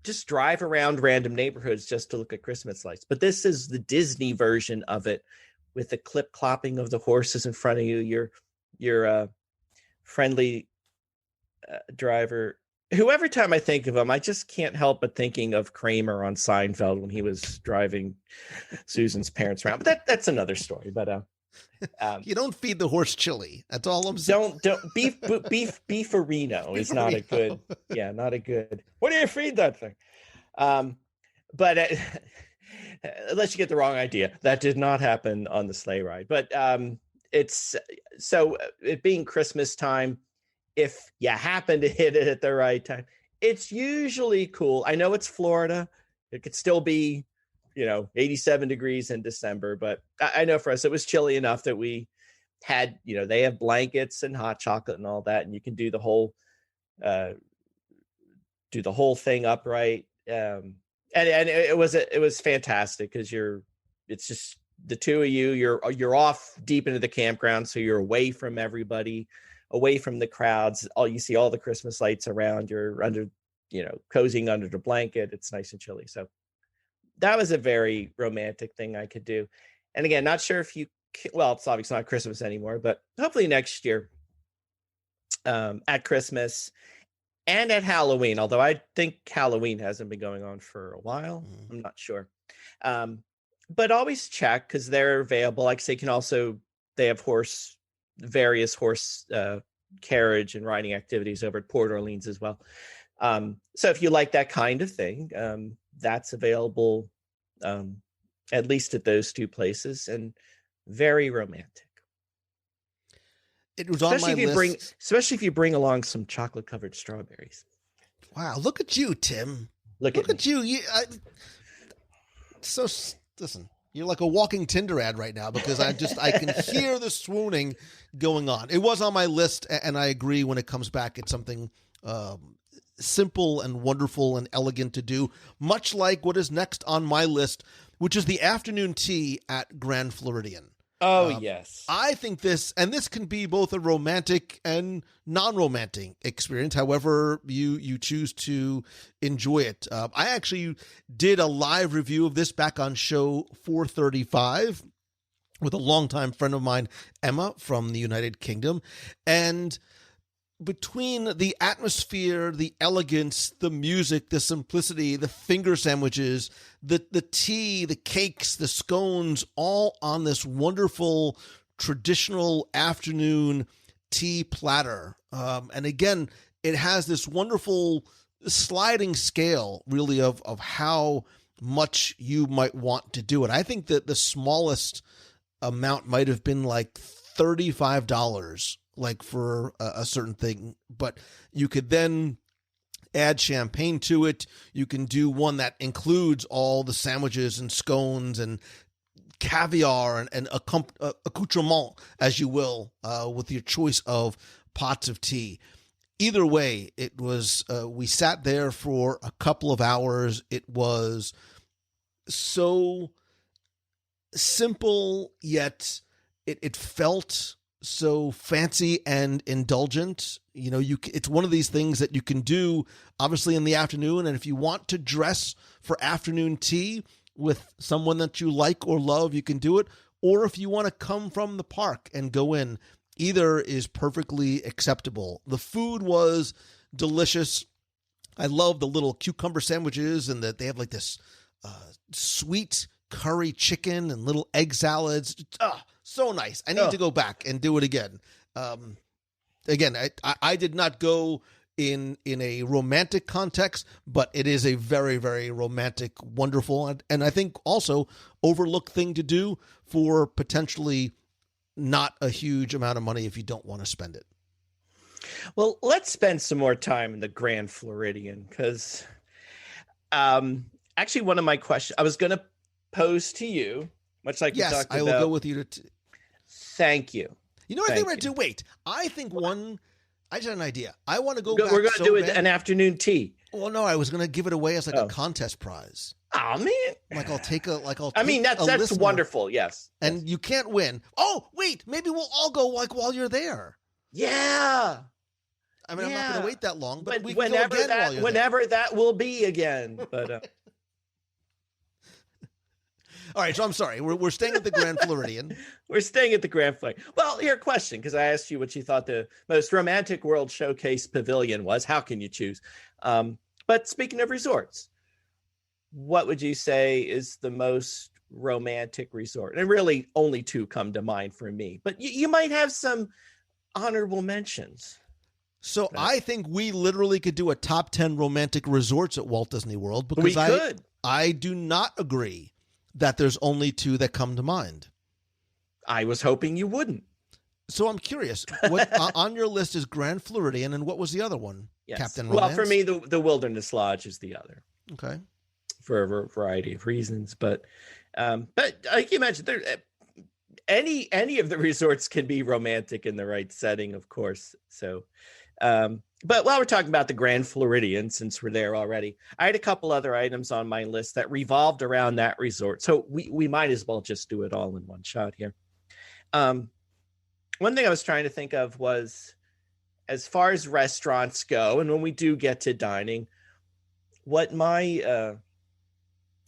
just drive around random neighborhoods just to look at Christmas lights. But this is the Disney version of it with the clip clopping of the horses in front of you. Your friendly driver, who every time I think of him, I just can't help but thinking of Kramer on Seinfeld when he was driving Susan's parents around. But that's another story. But you don't feed the horse chili. That's all I'm saying. Don't beefarino is not a good. Yeah, not a good. What do you feed that thing? But unless you get the wrong idea, that did not happen on the sleigh ride. But it's so it being Christmas time. If you happen to hit it at the right time, it's usually cool. I know it's Florida. It could still be, 87 degrees in December, but I know for us, it was chilly enough that we had, they have blankets and hot chocolate and all that. And you can do the whole thing upright. And it was fantastic because it's just the two of you, you're off deep into the campground. So you're away from everybody, away from the crowds. You see all the Christmas lights around. You're under, cozying under the blanket. It's nice and chilly. So that was a very romantic thing I could do. And again, not sure if it's obviously not Christmas anymore, but hopefully next year at Christmas and at Halloween, although I think Halloween hasn't been going on for a while. I'm not sure. But always check because they're available. Like I say, they have various horse carriage and riding activities over at Port Orleans as well. So if you like that kind of thing, that's available at least at those two places, and very romantic. It was on my list. Especially if you bring along some chocolate covered strawberries. Wow, look at you, Tim. Look at you. Listen, You're like a walking Tinder ad right now, because I can hear the swooning going on. It was on my list, and I agree, when it comes back, it's something simple and wonderful and elegant to do, much like what is next on my list, which is the afternoon tea at Grand Floridian. Oh, yes. I think this can be both a romantic and non-romantic experience, however you choose to enjoy it. I actually did a live review of this back on show 435 with a longtime friend of mine, Emma, from the United Kingdom. And between the atmosphere, the elegance, the music, the simplicity, the finger sandwiches, the tea, the cakes, the scones, all on this wonderful traditional afternoon tea platter. And again, it has this wonderful sliding scale, really, of how much you might want to do it. I think that the smallest amount might have been like $35, like for a certain thing, but you could then add champagne to it. You can do one that includes all the sandwiches and scones and caviar and accoutrement, as you will, with your choice of pots of tea. Either way, it was, we sat there for a couple of hours. It was so simple, yet it felt so fancy and indulgent. You know, it's one of these things that you can do obviously in the afternoon. And if you want to dress for afternoon tea with someone that you like or love, you can do it. Or if you want to come from the park and go in, either is perfectly acceptable. The food was delicious. I love the little cucumber sandwiches, and that they have like this sweet curry chicken and little egg salads. So nice. I need to go back and do it again. Again, I did not go in a romantic context, but it is a very, very romantic, wonderful, and I think also overlooked thing to do for potentially not a huge amount of money if you don't want to spend it. Well, let's spend some more time in the Grand Floridian, because actually one of my questions I was going to pose to you, much like you talked about. Yes, I will go with you to. Thank you. You know what I think we're going to do? Wait, I think I just had an idea. I want to go back. We're going to do an afternoon tea. Well, no, I was going to give it away as like a contest prize. Oh man! Like I'll take a that's wonderful. Yes, and you can't win. Oh wait, maybe we'll all go like while you're there. Yeah. I mean, I'm not going to wait that long, but we can whenever go again while you're whenever there. that will be again. But all right, so I'm sorry. We're staying at the Grand Floridian. We're staying at the Grand Floridian. Well, here, question, because I asked you what you thought the most romantic World Showcase pavilion was. How can you choose? But speaking of resorts, what would you say is the most romantic resort? And really, only two come to mind for me. But you might have some honorable mentions. So I think we literally could do a top 10 romantic resorts at Walt Disney World, because we could. I do not agree that there's only two that come to mind. I was hoping you wouldn't. So I'm curious, what on your list is Grand Floridian, and what was the other one? Yes. Captain Romance? Well, for me, the Wilderness Lodge is the other. Okay. For a variety of reasons, but like you mentioned, there any of the resorts can be romantic in the right setting, of course. So, but while we're talking about the Grand Floridian, since we're there already, I had a couple other items on my list that revolved around that resort. So we might as well just do it all in one shot here. One thing I was trying to think of was, as far as restaurants go, and when we do get to dining, what my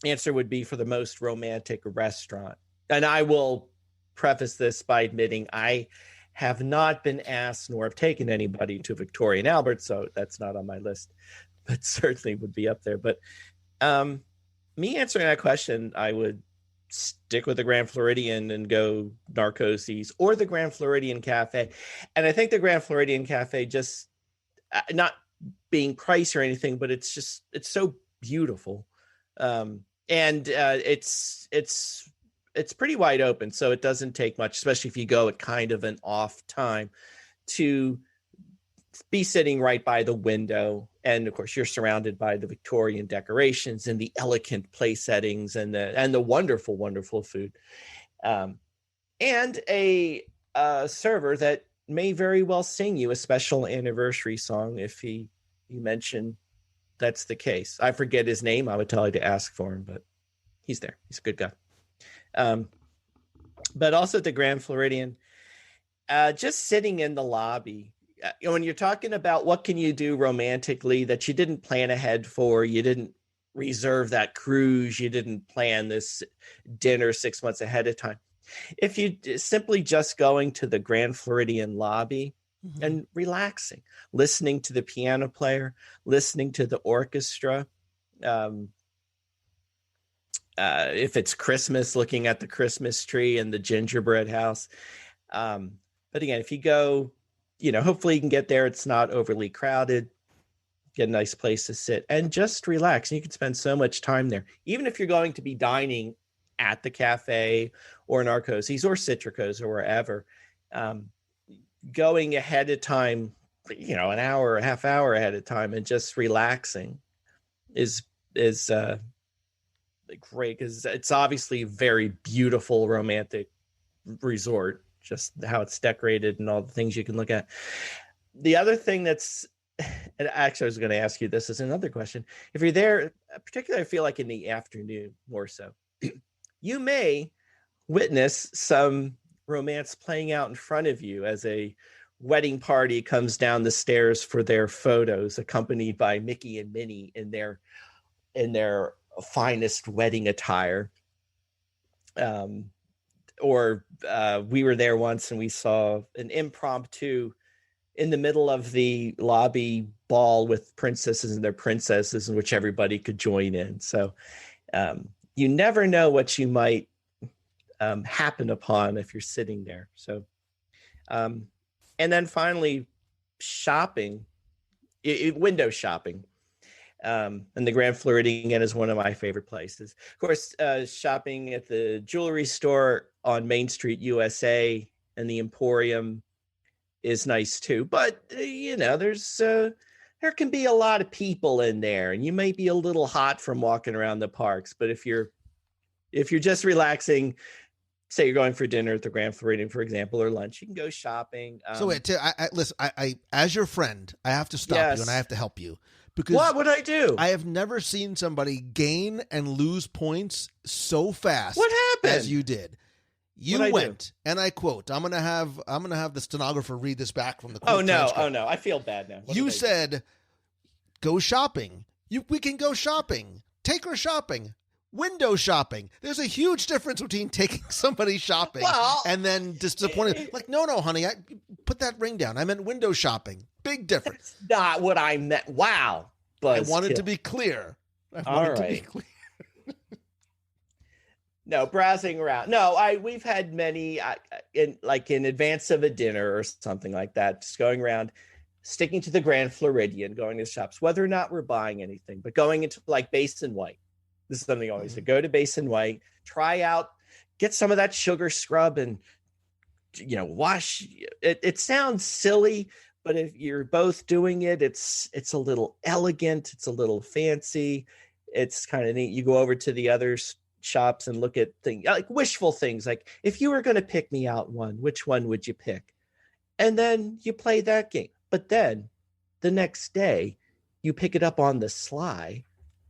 answer would be for the most romantic restaurant. And I will preface this by admitting I have not been asked nor have taken anybody to Victoria and Albert, so that's not on my list, but certainly would be up there. But me answering that question, I would stick with the Grand Floridian and go Narcosis or the Grand Floridian Cafe. And I think the Grand Floridian Cafe, just not being pricey or anything, but it's so beautiful. And it's pretty wide open, so it doesn't take much, especially if you go at kind of an off time, to be sitting right by the window. And of course, you're surrounded by the Victorian decorations and the elegant place settings and the wonderful, wonderful food. And a server that may very well sing you a special anniversary song if you mention that's the case. I forget his name. I would tell you to ask for him, but he's there. He's a good guy. But also at the Grand Floridian, just sitting in the lobby, when you're talking about what can you do romantically that you didn't plan ahead for, you didn't reserve that cruise, you didn't plan this dinner 6 months ahead of time. If you simply just going to the Grand Floridian lobby and relaxing, listening to the piano player, listening to the orchestra, if it's Christmas, looking at the Christmas tree and the gingerbread house. But again, if you go, hopefully you can get there. It's not overly crowded, get a nice place to sit and just relax. And you can spend so much time there. Even if you're going to be dining at the cafe or in Arcosi's or Citrico's or wherever, going ahead of time, an hour, a half hour ahead of time and just relaxing is great, because it's obviously a very beautiful romantic resort, just how it's decorated and all the things you can look at. The other thing that's, and actually I was going to ask you this as another question, if you're there, particularly I feel like in the afternoon more so, you may witness some romance playing out in front of you as a wedding party comes down the stairs for their photos, accompanied by Mickey and Minnie in their finest wedding attire. Or we were there once and we saw an impromptu in the middle of the lobby ball with princesses and their princesses, in which everybody could join in. So you never know what you might happen upon if you're sitting there. So, and then finally, shopping, window shopping. And the Grand Floridian is one of my favorite places. Of course, shopping at the jewelry store on Main Street, USA, and the Emporium is nice too. But there can be a lot of people in there, and you may be a little hot from walking around the parks. But if you're just relaxing, say you're going for dinner at the Grand Floridian, for example, or lunch, you can go shopping. So wait, listen, I as your friend, I have to stop you and I have to help you. Because what would I do? I have never seen somebody gain and lose points so fast. What happened? As you did. You went, and I quote, I'm gonna have the stenographer read this back from the quote. Oh no, I feel bad now. You said, go shopping. We can go shopping. Take her shopping. Window shopping. There's a huge difference between taking somebody shopping and then disappointed. Like, no, honey, I put that ring down. I meant window shopping. Big difference. That's not what I meant. Wow. I wanted to be clear. No, browsing around. No, we've had many in advance of a dinner or something like that, just going around, sticking to the Grand Floridian, going to shops, whether or not we're buying anything, but going into like Basin White. This is something I always say. Go to Basin White, try out, get some of that sugar scrub and, wash. It sounds silly, but if you're both doing it, it's a little elegant. It's a little fancy. It's kind of neat. You go over to the other shops and look at things like wishful things. Like, if you were going to pick me out one, which one would you pick? And then you play that game. But then the next day you pick it up on the sly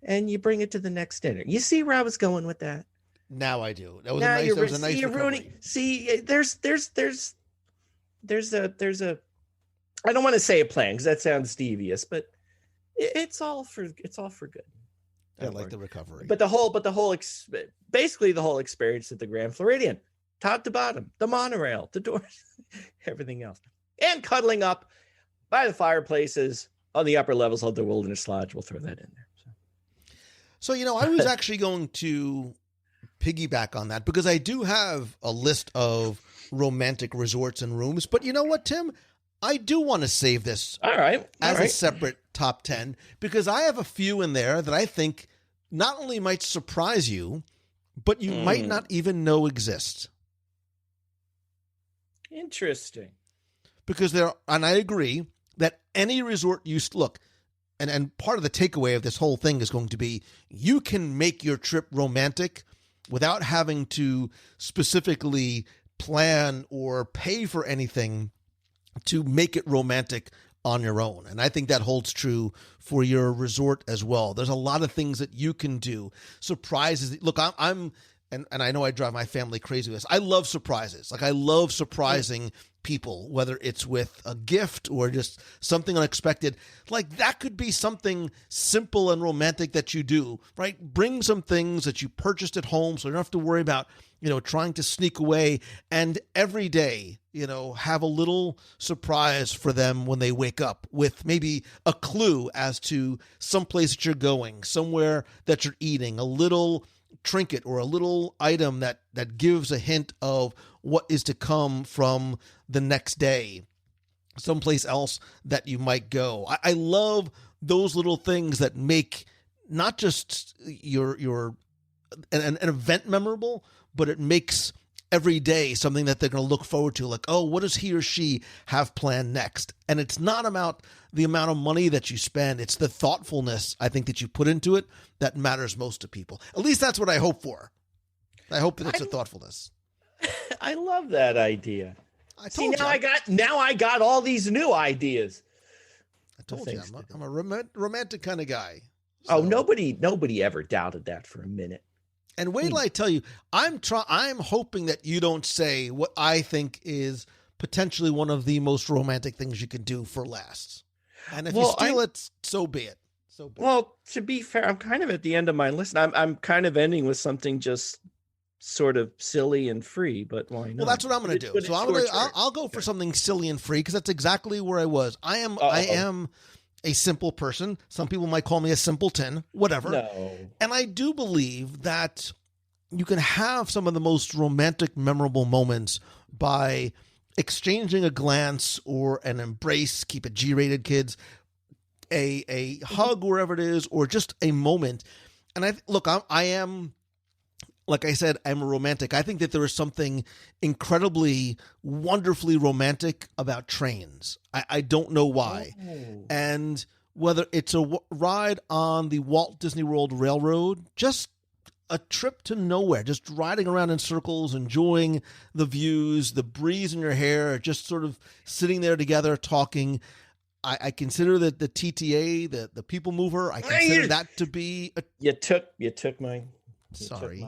and you bring it to the next dinner. You see where I was going with that? Now I do. That was a nice you're ruining. See, there's a I don't want to say a plan because that sounds devious, but it's all for good. I like the recovery. But the whole basically the whole experience at the Grand Floridian, top to bottom, the monorail, the doors, everything else, and cuddling up by the fireplaces on the upper levels of the Wilderness Lodge. We'll throw that in there. So I was actually going to piggyback on that because I do have a list of romantic resorts and rooms. But you know what, Tim? I do want to save this as a separate top 10 because I have a few in there that I think not only might surprise you, but you might not even know exist. Interesting. Because and I agree that any resort look, and part of the takeaway of this whole thing is going to be you can make your trip romantic without having to specifically plan or pay for anything to make it romantic on your own. And I think that holds true for your resort as well. There's a lot of things that you can do. Surprises. Look, I'm and I know I drive my family crazy with this. I love surprises. Like, I love surprising people, whether it's with a gift or just something unexpected. Like, that could be something simple and romantic that you do, right? Bring some things that you purchased at home so you don't have to worry about, trying to sneak away. And every day, have a little surprise for them when they wake up with maybe a clue as to someplace that you're going, somewhere that you're eating, a little trinket or a little item that gives a hint of what is to come from the next day, someplace else that you might go. I love those little things that make not just an event memorable, but it makes every day something that they're going to look forward to. Like, oh, what does he or she have planned next? And it's not about the amount of money that you spend. It's the thoughtfulness, I think, that you put into it that matters most to people. At least that's what I hope for. I hope that it's a thoughtfulness. I love that idea. Now I got all these new ideas. I told you, I'm a romantic kind of guy. So. Oh, nobody ever doubted that for a minute. And wait till I tell you, I'm hoping that you don't say what I think is potentially one of the most romantic things you can do for last. And if you steal it, so be it. Well, to be fair, I'm kind of at the end of my list. I'm kind of ending with something just sort of silly and free, but why not? Well, that's what I'm going to do. So I'll go for something silly and free because that's exactly where I was. I am a simple person. Some people might call me a simpleton, whatever. No. And I do believe that you can have some of the most romantic, memorable moments by exchanging a glance or an embrace. Keep it G-rated, kids. A hug wherever it is, or just a moment. And I am, like I said, I'm a romantic. I think that there is something incredibly, wonderfully romantic about trains. I don't know why. Oh. And whether it's a ride on the Walt Disney World Railroad, just a trip to nowhere, just riding around in circles, enjoying the views, the breeze in your hair, just sort of sitting there together talking. I consider that the TTA, the people mover, I consider that to be You took mine. Sorry.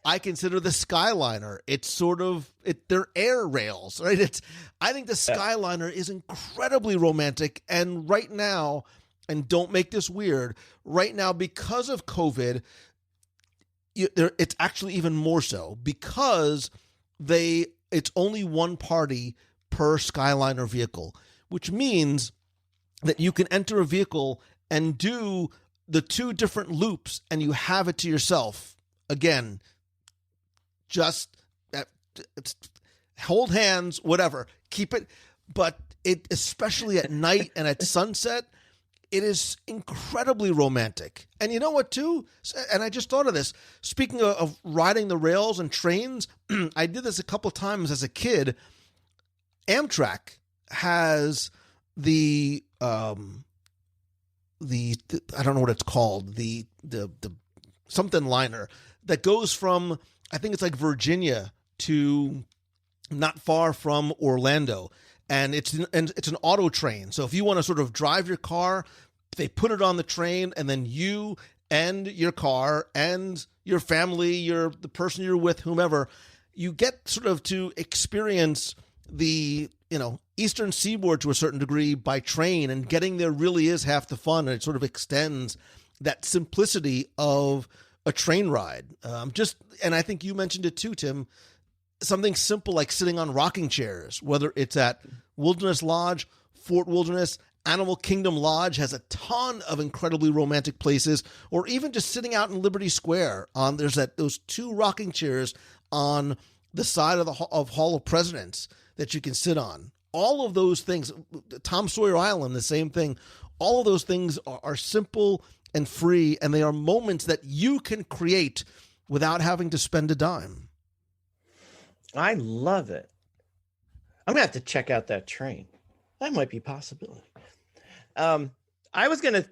I consider the Skyliner. It's sort of they're air rails, right? I think the Skyliner is incredibly romantic, and right now, and don't make this weird, right now because of COVID, it's actually even more so because it's only one party per Skyliner vehicle, which means that you can enter a vehicle and do the two different loops and you have it to yourself. Again, just hold hands, whatever, keep it. But it, especially at night and at sunset, it is incredibly romantic. And you know what, too? And I just thought of this. Speaking of riding the rails and trains, I did this a couple times as a kid. Amtrak has the I don't know what it's called, the something liner that goes from, I think it's like Virginia to not far from Orlando. And it's an auto train. So if you want to sort of drive your car, they put it on the train, and then you and your car and your family, the person you're with, whomever, you get sort of to experience the Eastern Seaboard to a certain degree by train, and getting there really is half the fun, and it sort of extends that simplicity of a train ride. And I think you mentioned it too, Tim, something simple like sitting on rocking chairs, whether it's at Wilderness Lodge, Fort Wilderness, Animal Kingdom Lodge has a ton of incredibly romantic places, or even just sitting out in Liberty Square. There's those two rocking chairs on the side of of Hall of Presidents that you can sit on. All of those things, Tom Sawyer Island, the same thing. All of those things are simple and free, and they are moments that you can create without having to spend a dime. I love it. I'm going to have to check out that train. That might be a possibility. I was going to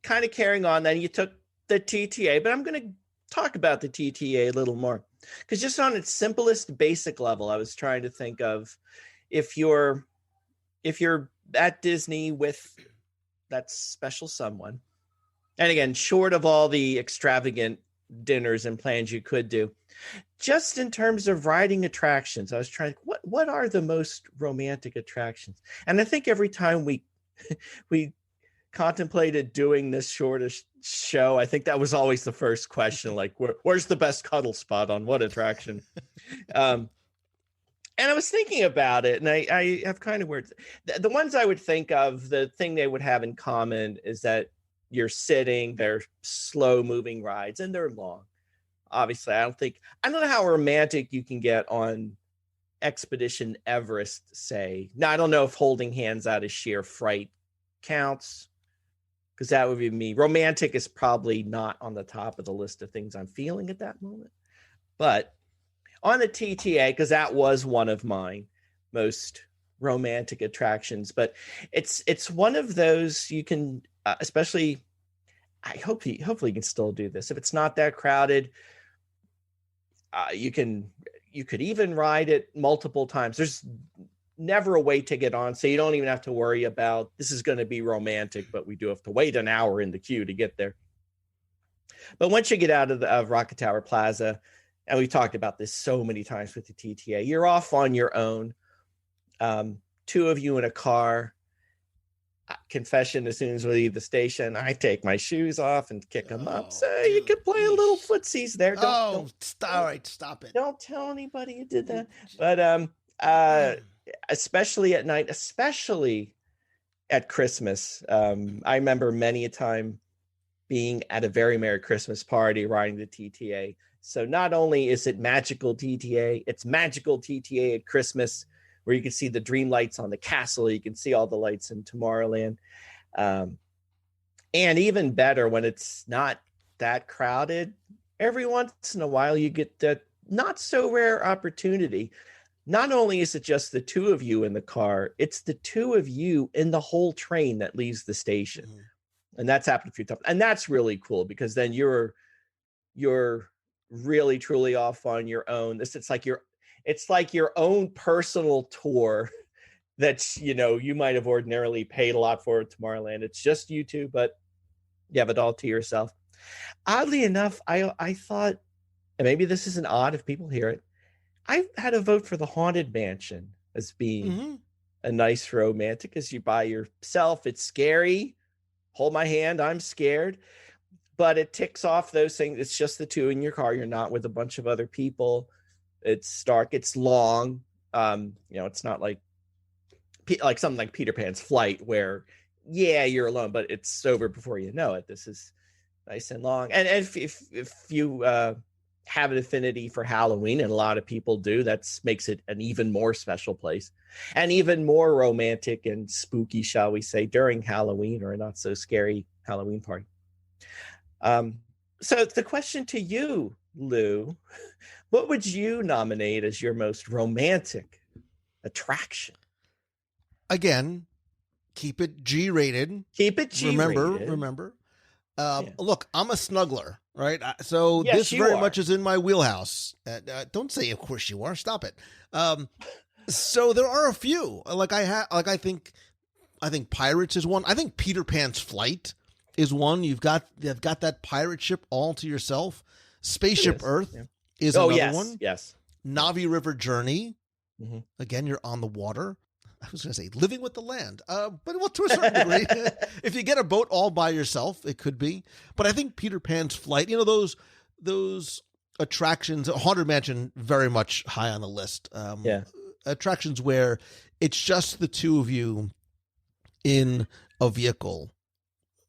kind of carrying on. Then you took the TTA, but I'm going to talk about the TTA a little more, because just on its simplest basic level, I was trying to think of if you're at Disney with that special someone, and again, short of all the extravagant dinners and plans you could do, just in terms of riding attractions, I was trying, what are the most romantic attractions? And I think every time we contemplated doing this shortest show, I think that was always the first question, like where's the best cuddle spot on what attraction? And I was thinking about it, and I have kind of words. The ones I would think of, the thing they would have in common is that you're sitting, they're slow moving rides, and they're long. Obviously, I don't know how romantic you can get on Expedition Everest, say. Now, I don't know if holding hands out of sheer fright counts, because that would be me. Romantic is probably not on the top of the list of things I'm feeling at that moment. But on the TTA, because that was one of my most romantic attractions, but it's one of those you can, especially, hopefully you can still do this. If it's not that crowded, you could even ride it multiple times. There's never a wait to get on, so you don't even have to worry about this is going to be romantic, but we do have to wait an hour in the queue to get there. But once you get out of Rocket Tower Plaza, and we've talked about this so many times with the TTA, you're off on your own. Two of you in a car. Confession, as soon as we leave the station, I take my shoes off and kick them up. So you could play a little footsies there. All right, stop it. Don't tell anybody you did that. But especially at night, especially at Christmas, I remember many a time being at a very Merry Christmas party riding the TTA. So not only is it magical TTA, it's magical TTA at Christmas, where you can see the dream lights on the castle. You can see all the lights in Tomorrowland. And even better, when it's not that crowded, every once in a while you get that not so rare opportunity. Not only is it just the two of you in the car, it's the two of you in the whole train that leaves the station. Mm-hmm. And that's happened a few times. And that's really cool, because then you're really truly off on your own. It's like your own personal tour that's, you might have ordinarily paid a lot for at Tomorrowland. It's just you two, but you have it all to yourself. Oddly enough, I thought, and maybe this isn't odd if people hear it, I had a vote for the Haunted Mansion as being a nice romantic, because you're by yourself. It's scary. Hold my hand. I'm scared. But it ticks off those things. It's just the two in your car. You're not with a bunch of other people. It's dark. It's long. It's not like something like Peter Pan's Flight, where, you're alone, but it's over before you know it. This is nice and long. And if you have an affinity for Halloween, and a lot of people do, that makes it an even more special place, and even more romantic and spooky, shall we say, during Halloween, or a not so scary Halloween party. So the question to you, Lou, what would you nominate as your most romantic attraction? Again, keep it G-rated. Keep it G-rated. Remember. Look, I'm a snuggler, right? So yes, this very much is in my wheelhouse. Don't say, of course you are. Stop it. So there are a few. I think Pirates is one. I think Peter Pan's Flight is one. You've got that pirate ship all to yourself. Spaceship Earth is another one. Yes. Navi River Journey. Mm-hmm. Again, you're on the water. I was going to say living with the land, but to a certain degree, if you get a boat all by yourself, it could be. But I think Peter Pan's Flight, those attractions, Haunted Mansion, very much high on the list. Attractions where it's just the two of you in a vehicle,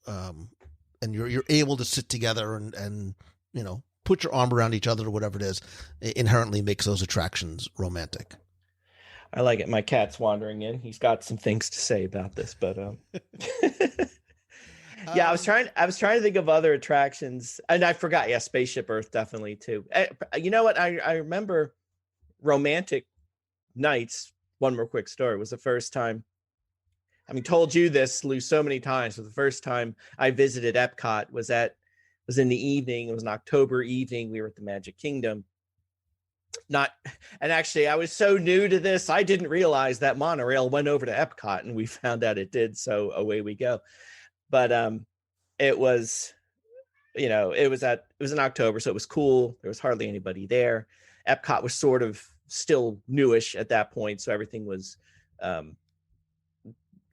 and you're able to sit together and put your arm around each other or whatever it is, inherently makes those attractions romantic. I like it. My cat's wandering in. He's got some things to say about this, but I was trying to think of other attractions, and I forgot. Yeah, Spaceship Earth definitely too. You know what? I remember romantic nights. One more quick story was the first time told you this, Lou, so many times. So the first time I visited Epcot was in the evening. It was an October evening. We were at the Magic Kingdom. And actually, I was so new to this, I didn't realize that monorail went over to Epcot, and we found out it did. So away we go. But it was, it was in October, so it was cool. There was hardly anybody there. Epcot was sort of still newish at that point, so everything was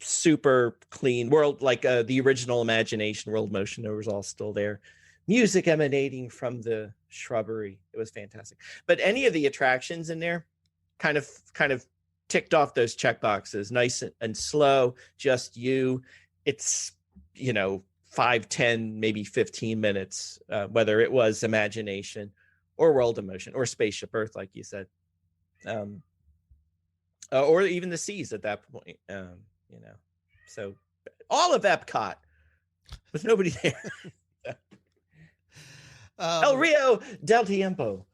super clean. World, like the original Imagination, World Motion, it was all still there. Music emanating from the shrubbery. It was fantastic. But any of the attractions in there kind of ticked off those check boxes. Nice and slow, just you. It's 5, 10, maybe 15 minutes, whether it was Imagination or World of Motion or Spaceship Earth, like you said, or even the Seas at that point. So all of Epcot with nobody there. El Rio del Tiempo.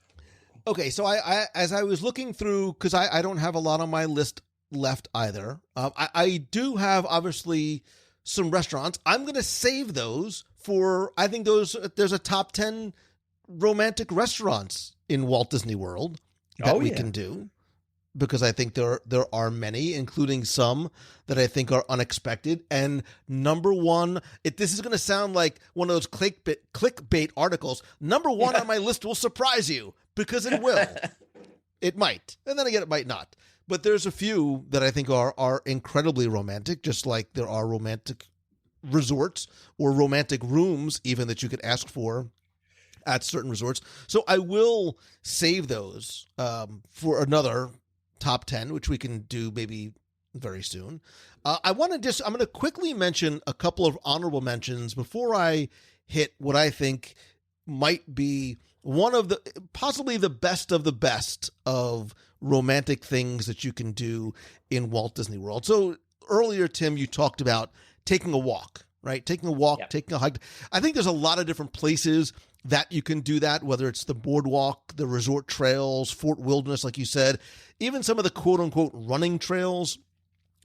Okay, so I as I was looking through, because I don't have a lot on my list left either. I do have, obviously, some restaurants. I'm going to save those for, I think there's a top 10 romantic restaurants in Walt Disney World that we can do, because I think there are many, including some that I think are unexpected. And number one, this is going to sound like one of those clickbait articles. Number one on my list will surprise you, because it will. It might. And then again, it might not. But there's a few that I think are incredibly romantic, just like there are romantic resorts or romantic rooms even that you could ask for at certain resorts. So I will save those for another top 10, which we can do maybe very soon. I'm going to quickly mention a couple of honorable mentions before I hit what I think might be one of possibly the best of romantic things that you can do in Walt Disney World. So earlier, Tim, you talked about taking a walk, right? Taking a walk, taking a hike. I think there's a lot of different places that you can do that, whether it's the boardwalk, the resort trails, Fort Wilderness, like you said, even some of the quote unquote running trails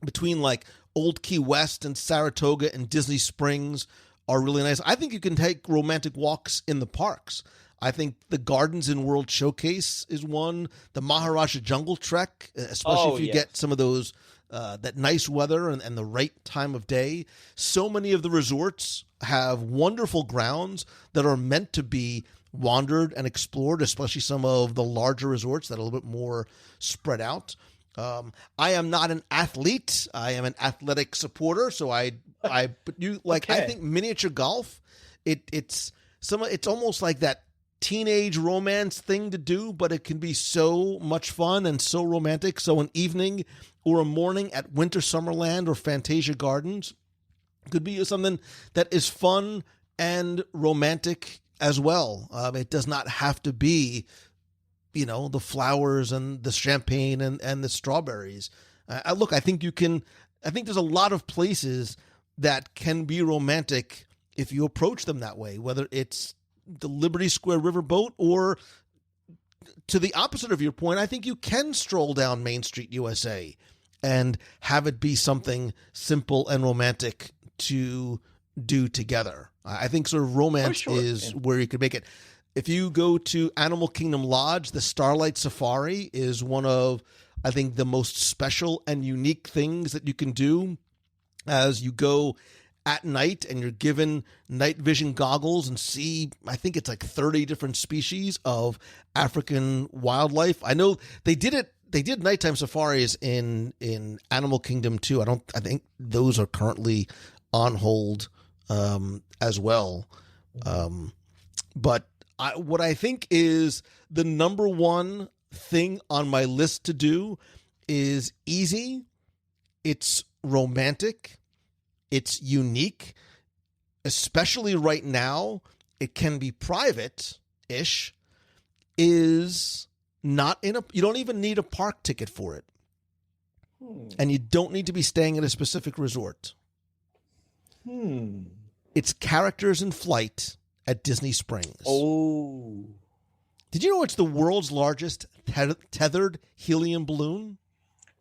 between like Old Key West and Saratoga and Disney Springs are really nice. I think you can take romantic walks in the parks. I think the Gardens in World Showcase is one. The Maharaja Jungle Trek, especially if you get some of those, that nice weather and the right time of day. So many of the resorts have wonderful grounds that are meant to be wandered and explored, especially some of the larger resorts that are a little bit more spread out. I am not an athlete. I am an athletic supporter. So I think miniature golf, it's almost like that teenage romance thing to do, but it can be so much fun and so romantic. So an evening or a morning at Winter Summerland or Fantasia Gardens could be something that is fun and romantic as well. It does not have to be, the flowers and the champagne and the strawberries. I think there's a lot of places that can be romantic if you approach them that way, whether it's the Liberty Square Riverboat, or to the opposite of your point, I think you can stroll down Main Street USA and have it be something simple and romantic to do together. I think sort of romance is where you could make it. If you go to Animal Kingdom Lodge, the Starlight Safari is one of, I think, the most special and unique things that you can do as you go at night and you're given night vision goggles and see, I think it's like 30 different species of African wildlife. I know they did nighttime safaris in Animal Kingdom too. I think those are currently on hold as well. But what I think is the number one thing on my list to do is easy. It's romantic. It's unique, especially right now. It can be private-ish. Is not you don't even need a park ticket for it. And you don't need to be staying at a specific resort. It's Characters in Flight at Disney Springs. Oh. Did you know it's the world's largest tethered helium balloon?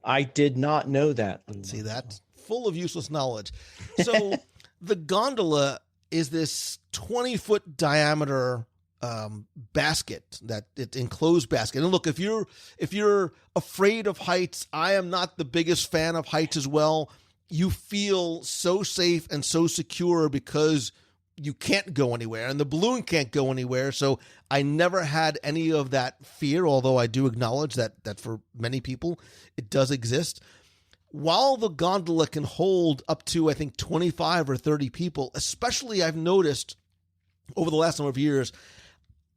I did not know that. See that? full of useless knowledge. So the gondola is this 20-foot diameter basket, that it's enclosed basket. And look, if you're afraid of heights, I am not the biggest fan of heights as well. You feel so safe and so secure because you can't go anywhere and the balloon can't go anywhere. So I never had any of that fear, although I do acknowledge that for many people it does exist. While the gondola can hold up to, I think, 25 or 30 people, especially I've noticed over the last number of years,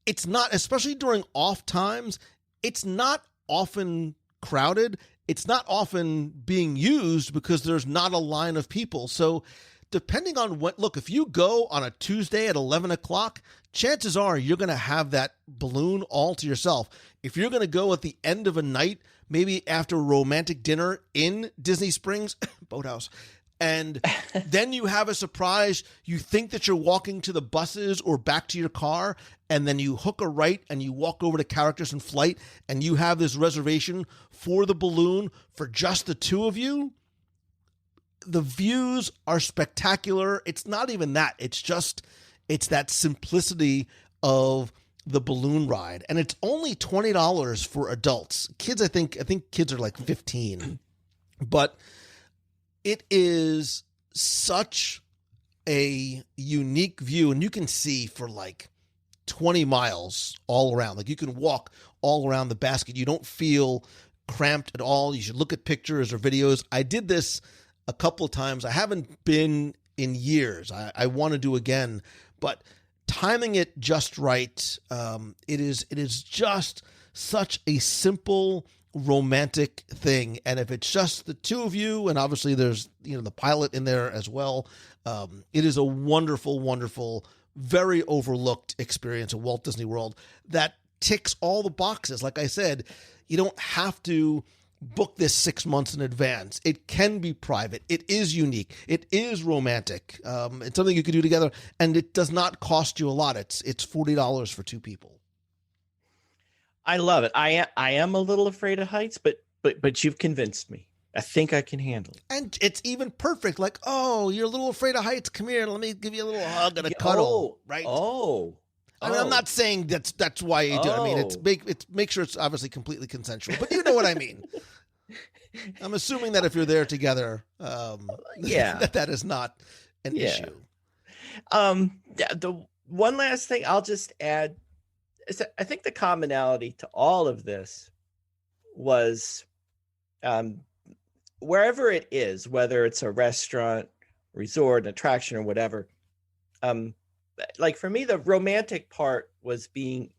it's not, especially during off times, it's not often crowded. It's not often being used because there's not a line of people. So depending on what, look, if you go on a Tuesday at 11 o'clock, chances are you're going to have that balloon all to yourself. If you're going to go at the end of a night, maybe after a romantic dinner in Disney Springs Boathouse, and then you have a surprise, you think that you're walking to the buses or back to your car, and then you hook a right and you walk over to Characters in Flight, and you have this reservation for the balloon for just the two of you. The views are spectacular. It's not even that. It's that simplicity of the balloon ride. And it's only $20 for adults. Kids, I think kids are like 15. But it is such a unique view, and you can see for like 20 miles all around. Like you can walk all around the basket. You don't feel cramped at all. You should look at pictures or videos. I did this a couple of times. I haven't been in years. I want to do again, but timing it just right. It is just such a simple, romantic thing. And if it's just the two of you, and obviously there's, the pilot in there as well. It is a wonderful, wonderful, very overlooked experience at Walt Disney World that ticks all the boxes. Like I said, you don't have to book this 6 months in advance. It can be private. It is unique. It is romantic. It's something you can do together, and it does not cost you a lot. It's $40 for two people. I love it. I am a little afraid of heights, but you've convinced me. I think I can handle it. And it's even perfect. Like, oh, you're a little afraid of heights. Come here. Let me give you a little hug and a cuddle. Right? I mean, I'm not saying that's why you do it. I mean, make sure it's obviously completely consensual, but you know what I mean. I'm assuming that if you're there together, that is not an issue. The one last thing I'll just add is that I think the commonality to all of this was, wherever it is, whether it's a restaurant, resort, an attraction, or whatever. Like for me, the romantic part was being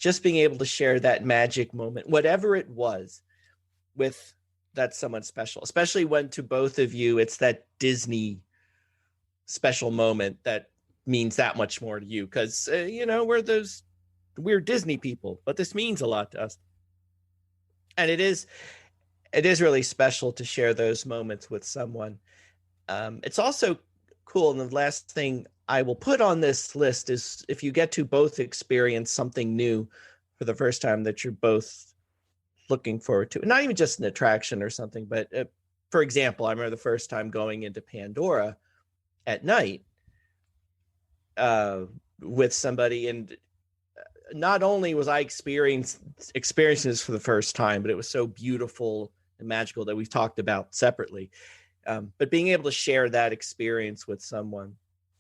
able to share that magic moment, whatever it was, with that someone special, especially when to both of you, it's that Disney special moment that means that much more to you. Cause we're Disney people, but this means a lot to us. And it is really special to share those moments with someone. It's also cool. And the last thing I will put on this list is if you get to both experience something new for the first time that you're both looking forward to, not even just an attraction or something, but for example, I remember the first time going into Pandora at night with somebody, and not only was I experiencing this for the first time, but it was so beautiful and magical that we've talked about separately. But being able to share that experience with someone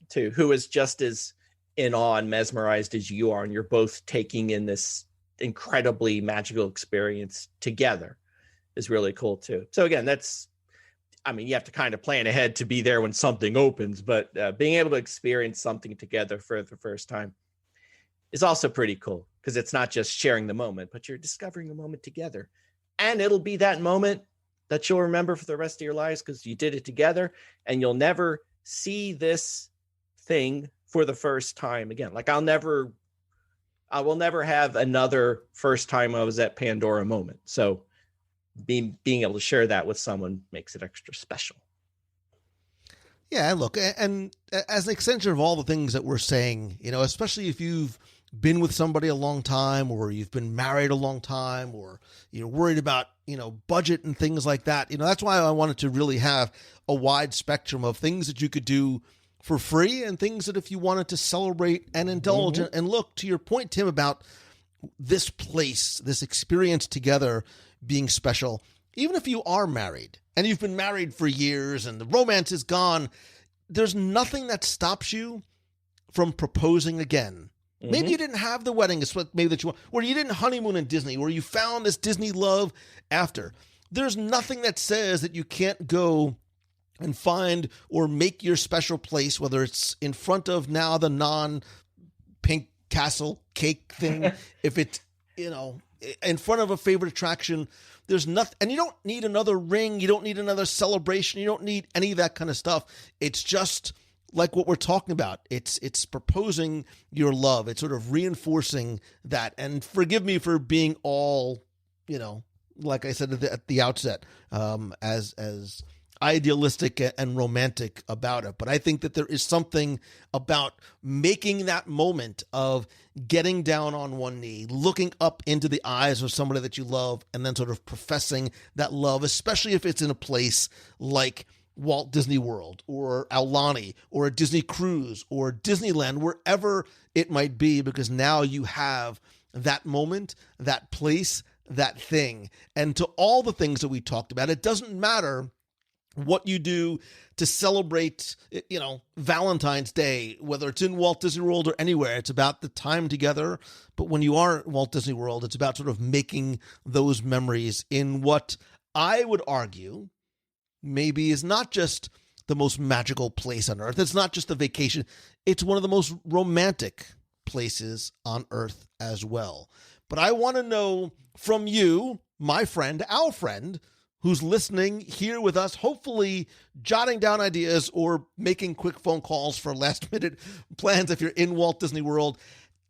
too, who is just as in awe and mesmerized as you are, and you're both taking in this incredibly magical experience together, is really cool too. So again, you have to kind of plan ahead to be there when something opens, but being able to experience something together for the first time is also pretty cool, because it's not just sharing the moment, but you're discovering the moment together. And it'll be that moment that you'll remember for the rest of your lives because you did it together, and you'll never see this thing for the first time again. Like I will never have another first time I was at Pandora moment. So being able to share that with someone makes it extra special. Yeah, look, and as an extension of all the things that we're saying, especially if you've been with somebody a long time, or you've been married a long time, or you're worried about, budget and things like that. That's why I wanted to really have a wide spectrum of things that you could do for free and things that if you wanted to celebrate and indulge. And look, to your point, Tim, about this place, this experience together being special, even if you are married and you've been married for years and the romance is gone, there's nothing that stops you from proposing again. Maybe you didn't have the wedding maybe that you want, or you didn't honeymoon in Disney, or you found this Disney love after. There's nothing that says that you can't go and find or make your special place, whether it's in front of now the non-pink castle cake thing, if it's, in front of a favorite attraction. There's nothing, and you don't need another ring. You don't need another celebration. You don't need any of that kind of stuff. It's just like what we're talking about. It's proposing your love. It's sort of reinforcing that. And forgive me for being all, like I said at the outset, as idealistic and romantic about it. But I think that there is something about making that moment of getting down on one knee, looking up into the eyes of somebody that you love, and then sort of professing that love, especially if it's in a place like Walt Disney World or Aulani or a Disney cruise or Disneyland, wherever it might be, because now you have that moment, that place, that thing. And to all the things that we talked about, it doesn't matter what you do to celebrate, Valentine's Day, whether it's in Walt Disney World or anywhere. It's about the time together. But when you are at Walt Disney World, it's about sort of making those memories in what I would argue maybe is not just the most magical place on earth. It's not just a vacation. It's one of the most romantic places on earth as well. But I want to know from you, my friend, our friend, who's listening here with us, hopefully jotting down ideas or making quick phone calls for last minute plans if you're in Walt Disney World.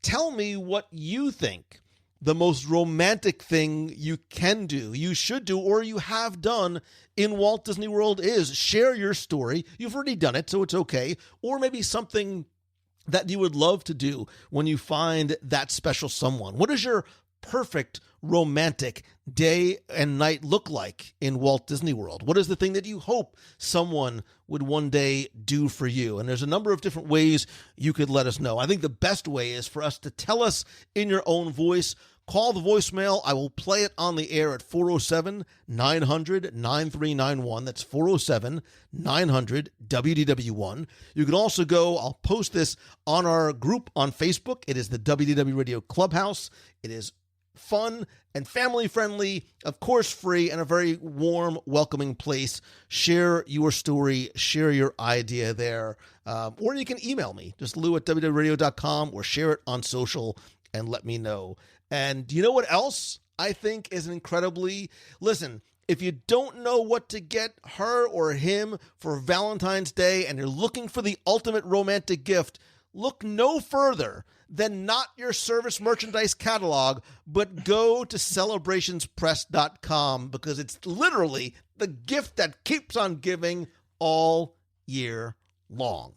Tell me what you think the most romantic thing you can do, you should do, or you have done in Walt Disney World is. Share your story. You've already done it, so it's okay. Or maybe something that you would love to do when you find that special someone. What does your perfect romantic day and night look like in Walt Disney World? What is the thing that you hope someone would one day do for you? And there's a number of different ways you could let us know. I think the best way is for us to tell us in your own voice. Call the voicemail. I will play it on the air at 407-900-9391. That's 407-900-WDW1. You can also go, I'll post this on our group on Facebook. It is the WDW Radio Clubhouse. It is fun and family friendly, of course free, and a very warm, welcoming place. Share your story, share your idea there. Or you can email me, just lou@wwradio.com, or share it on social and let me know. And you know what else I think is listen, if you don't know what to get her or him for Valentine's Day and you're looking for the ultimate romantic gift, look no further than not your service merchandise catalog, but go to celebrationspress.com, because it's literally the gift that keeps on giving all year long.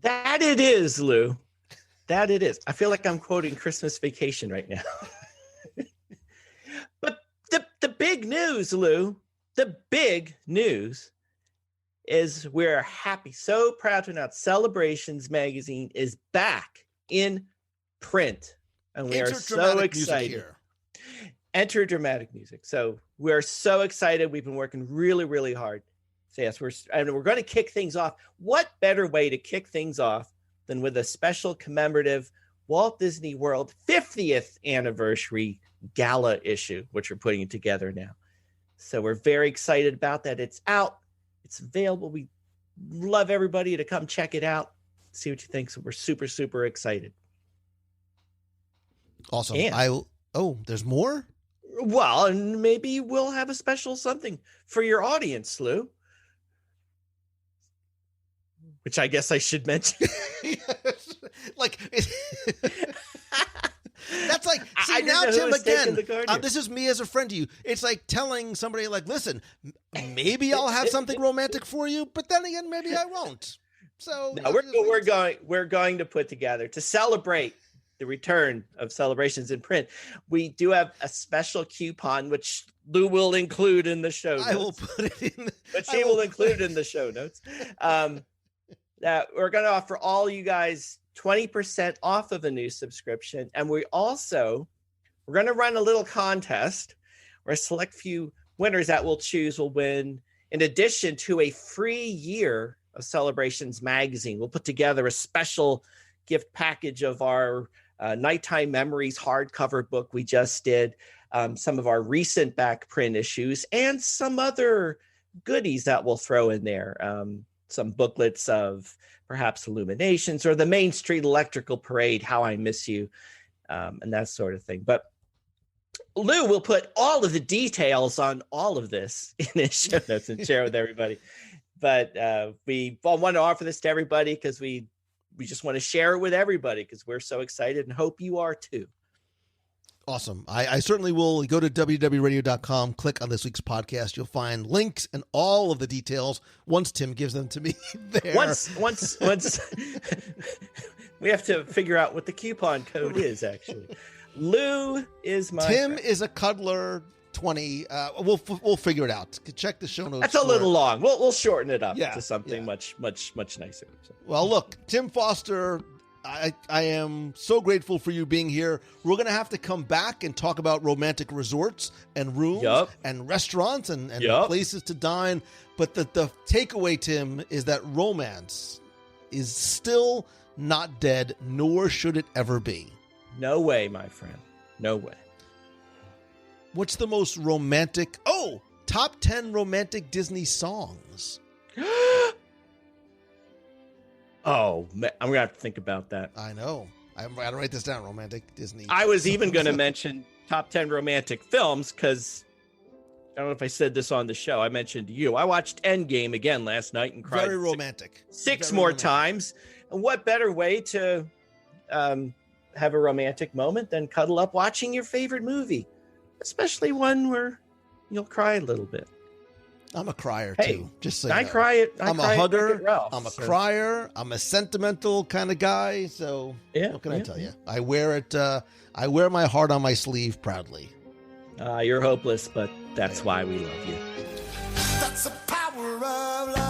That it is, Lou. That it is. I feel like I'm quoting Christmas Vacation right now. But the big news, Lou, the big news is we're happy, so proud to announce Celebrations magazine is back in print. And we are so excited. Enter dramatic music. So we're so excited. We've been working really, really hard. So yes, we're going to kick things off. What better way to kick things off than with a special commemorative Walt Disney World 50th anniversary gala issue, which we're putting together now. So we're very excited about that. It's out. It's available. We love everybody to come check it out, see what you think. So we're super, super excited. Awesome. There's more? Well, and maybe we'll have a special something for your audience, Lou. Which I guess I should mention. That's like, see, now Tim, again, this is me as a friend to you. It's like telling somebody, like, listen, maybe I'll have something romantic for you, but then again, maybe I won't. So no, we're going to put together to celebrate the return of Celebrations in Print, we do have a special coupon, which Lou will include in the show notes. I will put it in. Which he will include in the show notes. That we're going to offer all you guys 20% off of a new subscription. And we're going to run a little contest where a select few winners that we'll choose will win, in addition to a free year of Celebrations magazine. We'll put together a special gift package of our Nighttime Memories hardcover book we just did, some of our recent back print issues, and some other goodies that we'll throw in there. Some booklets of perhaps Illuminations or the Main Street Electrical Parade, How I Miss You, and that sort of thing. But Lou will put all of the details on all of this in his show notes and share with everybody. But we want to offer this to everybody because we just want to share it with everybody because we're so excited and hope you are too. Awesome. I certainly will. Go to WDWRadio.com, click on this week's podcast. You'll find links and all of the details once Tim gives them to me there. Once we have to figure out what the coupon code is, actually. Lou is my Tim friend. is a cuddler 20. We'll figure it out. Check the show notes. That's a little long. We'll shorten it up to something much nicer. So. Well, look, Tim Foster, I am so grateful for you being here. We're going to have to come back and talk about romantic resorts and rooms and restaurants and places to dine. But the takeaway, Tim, is that romance is still not dead, nor should it ever be. No way, my friend. No way. What's the most romantic? Oh, top 10 romantic Disney songs. Oh, man, I'm going to have to think about that. I know. I'm going to write this down. Romantic Disney. I was even going to mention top 10 romantic films because I don't know if I said this on the show. I mentioned to you. I watched Endgame again last night and cried. Very romantic. Six more times. And what better way to have a romantic moment than cuddle up watching your favorite movie, especially one where you'll cry a little bit. I'm a crier too. Just so I you know. cry it. I'm a hugger. I'm a crier. I'm a sentimental kind of guy. So what can I tell you? I wear it. I wear my heart on my sleeve proudly. You're hopeless, but that's why we love you. That's the power of love.